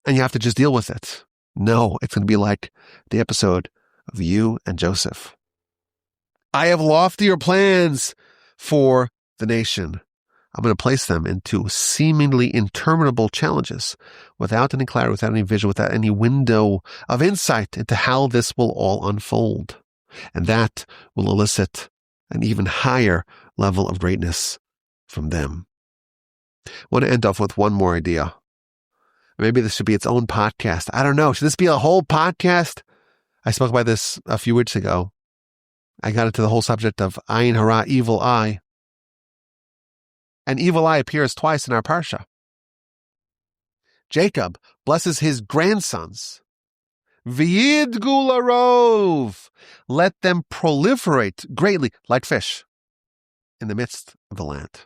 And you have to just deal with it. No, it's going to be like the episode of you and Joseph. I have loftier plans for the nation. I'm going to place them into seemingly interminable challenges without any clarity, without any vision, without any window of insight into how this will all unfold. And that will elicit an even higher level of greatness from them. I want to end off with one more idea. Maybe this should be its own podcast. I don't know. Should this be a whole podcast? I spoke about this a few weeks ago. I got into the whole subject of ayin hara, evil eye. An evil eye appears twice in our Parsha. Jacob blesses his grandsons. V'yidgu larov. Let them proliferate greatly like fish in the midst of the land.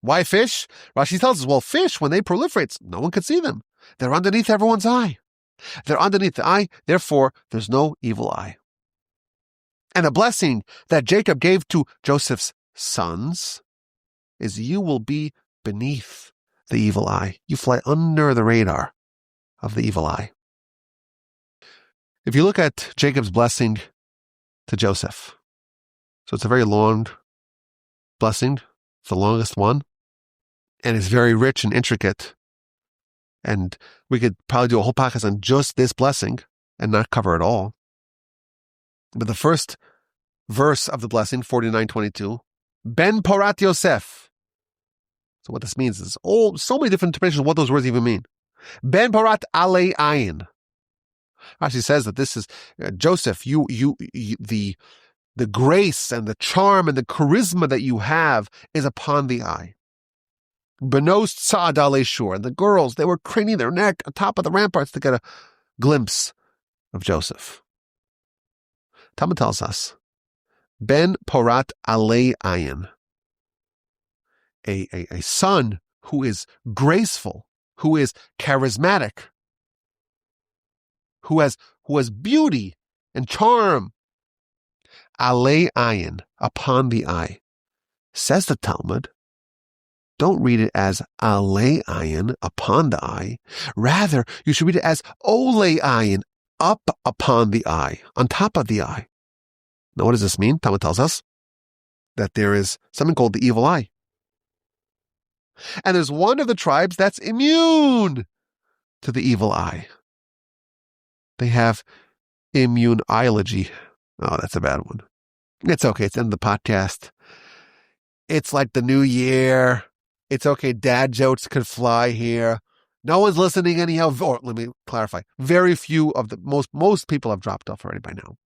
Why fish? Rashi tells us, well, fish, when they proliferate, no one can see them. They're underneath everyone's eye. They're underneath the eye, therefore there's no evil eye. And the blessing that Jacob gave to Joseph's sons is you will be beneath the evil eye. You fly under the radar of the evil eye. If you look at Jacob's blessing to Joseph, so it's a very long blessing, it's the longest one, and it's very rich and intricate. And we could probably do a whole podcast on just this blessing and not cover it all. But the first verse of the blessing, 49:22, Ben Porat Yosef. So what this means is so many different interpretations of what those words even mean. Ben Porat Ale Ayin. Rashi says that this is Joseph. The grace and the charm and the charisma that you have is upon the eye. Benos Tzad Ale Shur. And the girls, they were craning their neck on top of the ramparts to get a glimpse of Joseph. Talmud tells us, Ben Porat Ale Ayin. A son who is graceful, who is charismatic, who has beauty and charm. Ale ayin, upon the eye. Says the Talmud, don't read it as ale ayin, upon the eye. Rather, you should read it as ole ayin, up upon the eye, on top of the eye. Now, what does this mean? Talmud tells us that there is something called the evil eye. And there's one of the tribes that's immune to the evil eye. They have immunology. Oh, that's a bad one. It's okay. It's the end of the podcast. It's like the new year. It's okay. Dad jokes could fly here. No one's listening anyhow. Or let me clarify. Very few of the most people have dropped off already by now.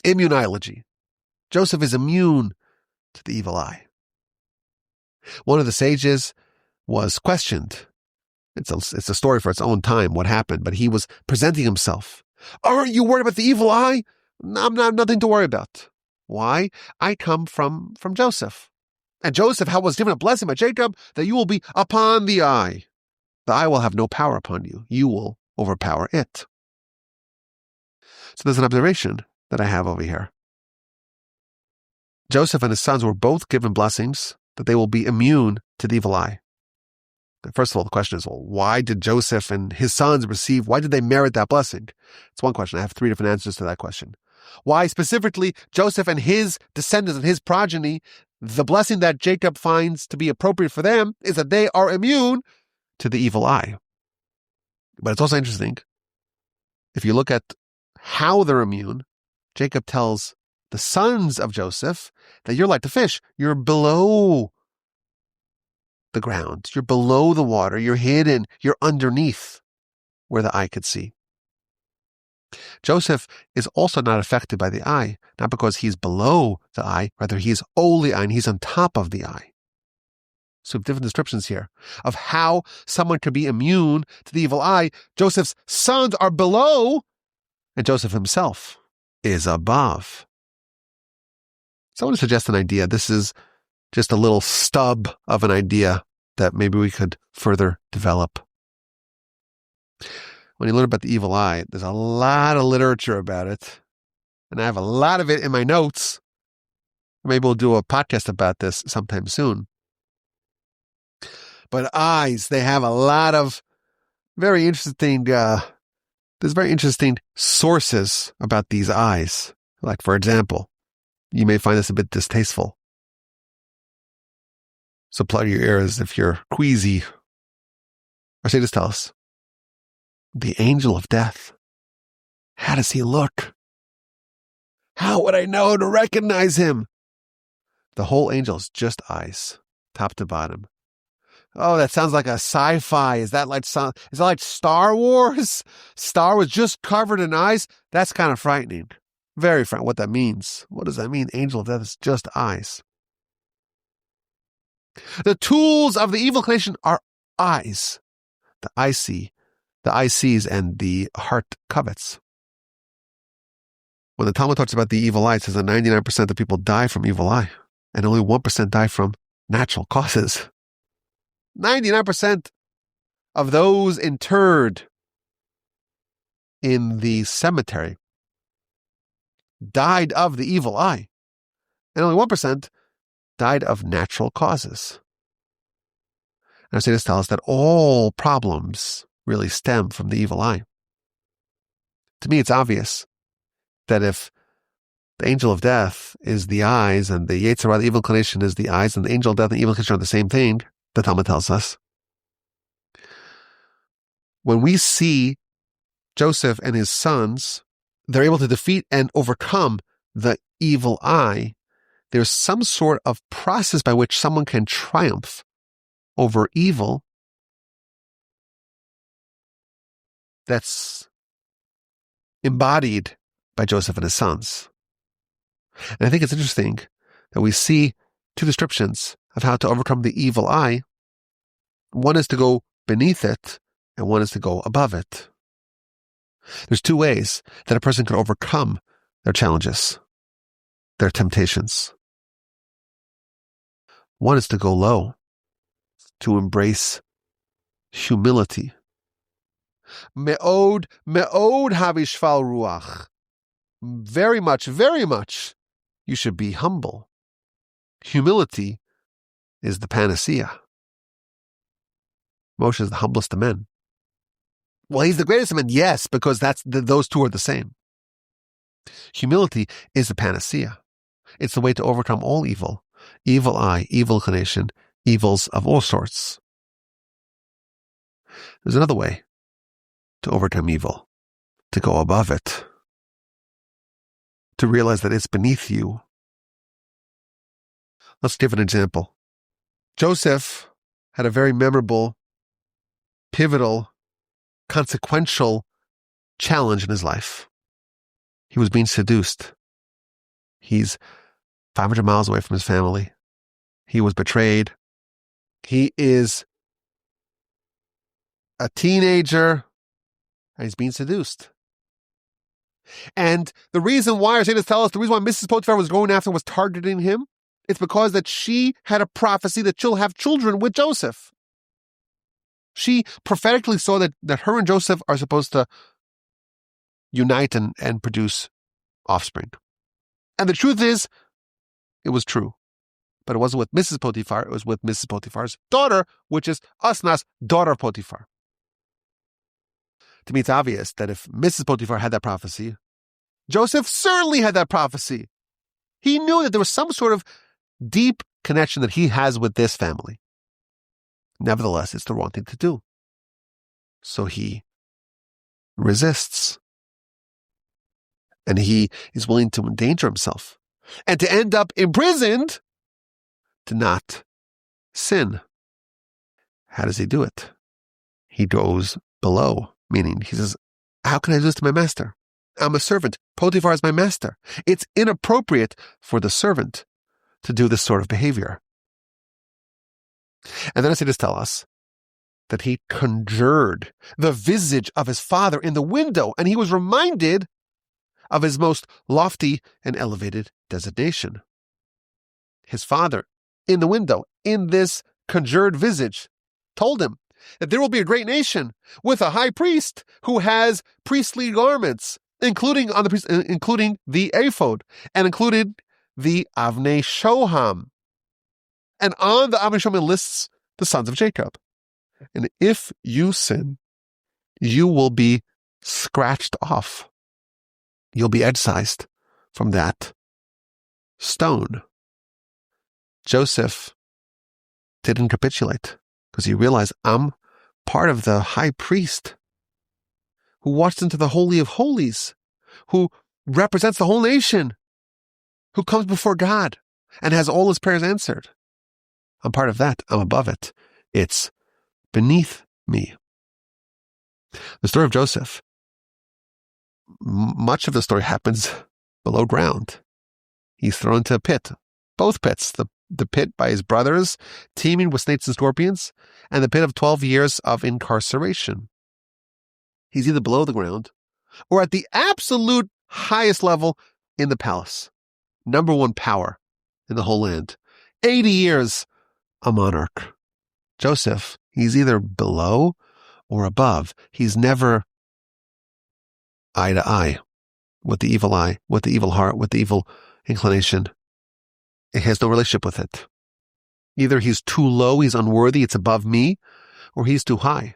Immunology. Joseph is immune to the evil eye. One of the sages was questioned. It's a story for its own time, what happened, but he was presenting himself. Aren't you worried about the evil eye? I'm nothing to worry about. Why? I come from Joseph. And Joseph, how was given a blessing by Jacob that you will be upon the eye. The eye will have no power upon you. You will overpower it. So there's an observation that I have over here. Joseph and his sons were both given blessings that they will be immune to the evil eye. First of all, the question is, well, why did Joseph and his sons why did they merit that blessing? It's one question. I have 3 different answers to that question. Why specifically Joseph and his descendants and his progeny, the blessing that Jacob finds to be appropriate for them is that they are immune to the evil eye. But it's also interesting, if you look at how they're immune, Jacob tells the sons of Joseph that you're like the fish. You're below the ground. You're below the water. You're hidden. You're underneath where the eye could see. Joseph is also not affected by the eye, not because he's below the eye, rather he is ole eye, and he's on top of the eye. So different descriptions here of how someone could be immune to the evil eye. Joseph's sons are below, and Joseph himself is above. So I want to suggest an idea. This is just a little stub of an idea that maybe we could further develop. When you learn about the evil eye, there's a lot of literature about it, and I have a lot of it in my notes. Maybe we'll do a podcast about this sometime soon. But eyes, they have a lot of very interesting, there's very interesting sources about these eyes. Like, for example, you may find this a bit distasteful. So plug your ears if you're queasy. Or say, just tell us. The angel of death. How does he look? How would I know to recognize him? The whole angel is just eyes, top to bottom. Oh, that sounds like a sci-fi. Is that like Star Wars? Star Wars just covered in eyes? That's kind of frightening. Very frightening. What that means. What does that mean? Angel of death is just eyes. The tools of the evil inclination are eyes. The eye sees, and the heart covets. When the Talmud talks about the evil eye, it says that 99% of people die from evil eye, and only 1% die from natural causes. 99% of those interred in the cemetery died of the evil eye, and only 1% died of natural causes. And I say this to tell us that all problems really stem from the evil eye. To me, it's obvious that if the angel of death is the eyes, and the Yetzer Hara, the evil inclination, is the eyes, and the angel of death and the evil inclination are the same thing, the Talmud tells us. When we see Joseph and his sons, they're able to defeat and overcome the evil eye, there's some sort of process by which someone can triumph over evil that's embodied by Joseph and his sons. And I think it's interesting that we see two descriptions of how to overcome the evil eye. One is to go beneath it, and one is to go above it. There's two ways that a person can overcome their challenges, their temptations. One is to go low, to embrace humility. Me'od havishval ruach. Very much, you should be humble. Humility is the panacea. Moshe is the humblest of men. Well, he's the greatest of men, yes, because those two are the same. Humility is the panacea. It's the way to overcome all evil. Evil eye, evil inclination, evils of all sorts. There's another way to overcome evil, to go above it, to realize that it's beneath you. Let's give an example. Joseph had a very memorable, pivotal, consequential challenge in his life. He was being seduced. He's 500 miles away from his family. He was betrayed. He is a teenager, and he's being seduced. And the reason why, our sages tell us, the reason why Mrs. Potiphar was going after him, was targeting him, it's because that she had a prophecy that she'll have children with Joseph. She prophetically saw that her and Joseph are supposed to unite and produce offspring. And the truth is, it was true. But it wasn't with Mrs. Potiphar, it was with Mrs. Potiphar's daughter, which is Asna's daughter of Potiphar. To me, it's obvious that if Mrs. Potiphar had that prophecy, Joseph certainly had that prophecy. He knew that there was some sort of deep connection that he has with this family. Nevertheless, it's the wrong thing to do. So he resists. And he is willing to endanger himself and to end up imprisoned to not sin. How does he do it? He goes below, meaning he says, how can I do this to my master? I'm a servant. Potiphar is my master. It's inappropriate for the servant to do this sort of behavior. And then I say this tell us that he conjured the visage of his father in the window, and he was reminded of his most lofty and elevated designation. His father, in the window, in this conjured visage, told him that there will be a great nation with a high priest who has priestly garments, including the ephod, and included the Avnei Shoham. And on the Avnei Shoham lists the sons of Jacob. And if you sin, you will be scratched off. You'll be excised from that stone. Joseph didn't capitulate because he realized, I'm part of the high priest who walks into the Holy of Holies, who represents the whole nation, who comes before God and has all his prayers answered. I'm part of that. I'm above it. It's beneath me. The story of Joseph, much of the story happens below ground. He's thrown into a pit, both pits, the pit by his brothers, teeming with snakes and scorpions, and the pit of 12 years of incarceration. He's either below the ground or at the absolute highest level in the palace. Number one power in the whole land. 80 years a monarch. Joseph, he's either below or above. He's never eye to eye with the evil eye, with the evil heart, with the evil inclination. It has no relationship with it. Either he's too low, he's unworthy, it's above me, or he's too high.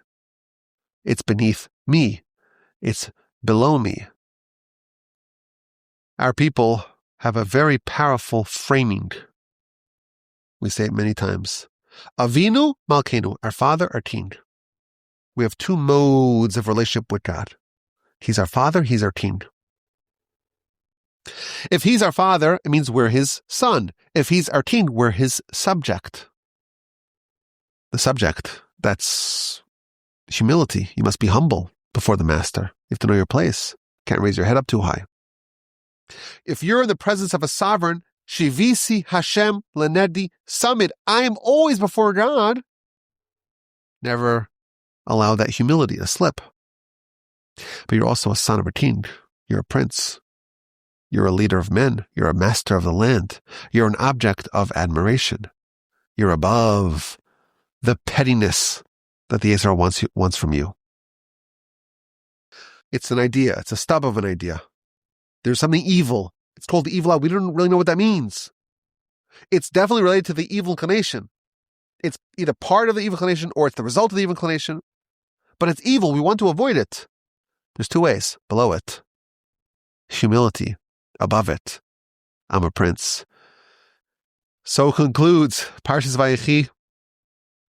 It's beneath me. It's below me. Our people have a very powerful framing. We say it many times. Avinu Malkeinu, our Father, our King. We have two modes of relationship with God. He's our Father, He's our King. If He's our Father, it means we're His son. If He's our King, we're His subject. The subject, that's humility. You must be humble before the Master. You have to know your place. Can't raise your head up too high. If you're in the presence of a sovereign, Shivisi Hashem Lenedi Summit, I am always before God. Never allow that humility to slip. But you're also a son of a king. You're a prince. You're a leader of men. You're a master of the land. You're an object of admiration. You're above the pettiness that the Esau wants from you. It's an idea. It's a stub of an idea. There's something evil. It's called the evil eye. We don't really know what that means. It's definitely related to the evil inclination. It's either part of the evil inclination or it's the result of the evil inclination. But it's evil. We want to avoid it. There's two ways. Below it. Humility. Above it. I'm a prince. So concludes Parshas Vayechi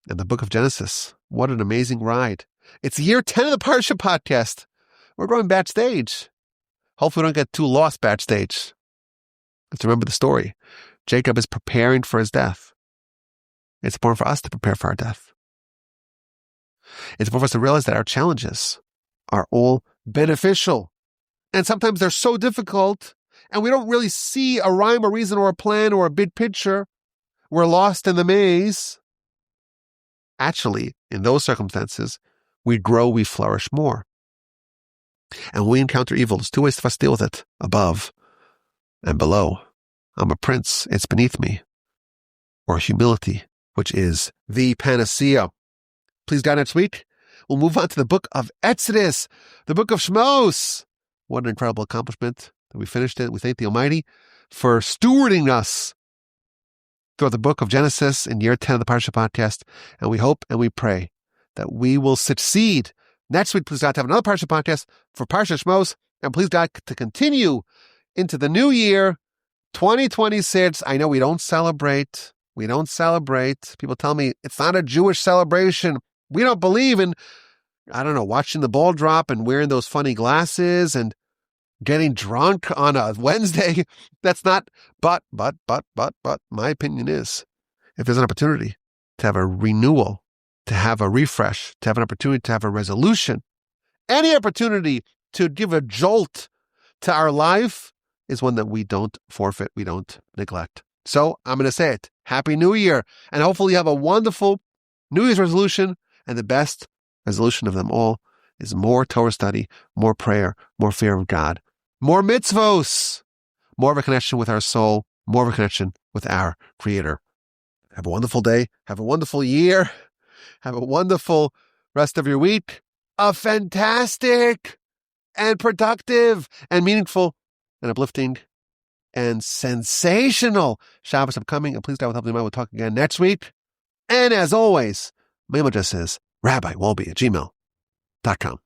and the book of Genesis. What an amazing ride. It's year 10 of the Parsha podcast. We're going backstage. Hopefully we don't get too lost backstage. Let's remember the story. Jacob is preparing for his death. It's important for us to prepare for our death. It's important for us to realize that our challenges are all beneficial. And sometimes they're so difficult, and we don't really see a rhyme or reason or a plan or a big picture. We're lost in the maze. Actually, in those circumstances, we grow, we flourish more. And when we encounter evil, there's two ways for us to deal with it. Above and below. I'm a prince, it's beneath me. Or humility, which is the panacea. Please God, next week, we'll move on to the book of Exodus, the book of Shmos. What an incredible accomplishment that we finished it. We thank the Almighty for stewarding us throughout the book of Genesis in year 10 of the Parsha podcast. And we hope and we pray that we will succeed. Next week, please God, to have another Parsha podcast for Parsha Shmos. And please God, to continue into the new year, 2026. I know we don't celebrate. People tell me it's not a Jewish celebration. We don't believe in, watching the ball drop and wearing those funny glasses and getting drunk on a Wednesday. That's not, but, my opinion is, if there's an opportunity to have a renewal, to have a refresh, to have an opportunity to have a resolution, any opportunity to give a jolt to our life is one that we don't forfeit, we don't neglect. So I'm going to say it. Happy New Year. And hopefully you have a wonderful New Year's resolution. And the best resolution of them all is more Torah study, more prayer, more fear of God, more mitzvos, more of a connection with our soul, more of a connection with our Creator. Have a wonderful day. Have a wonderful year. Have a wonderful rest of your week. A fantastic and productive and meaningful and uplifting and sensational Shabbos upcoming. And please God, with help of the Almighty, we'll talk again next week. And as always, my email address is rabbiwolbe@gmail.com.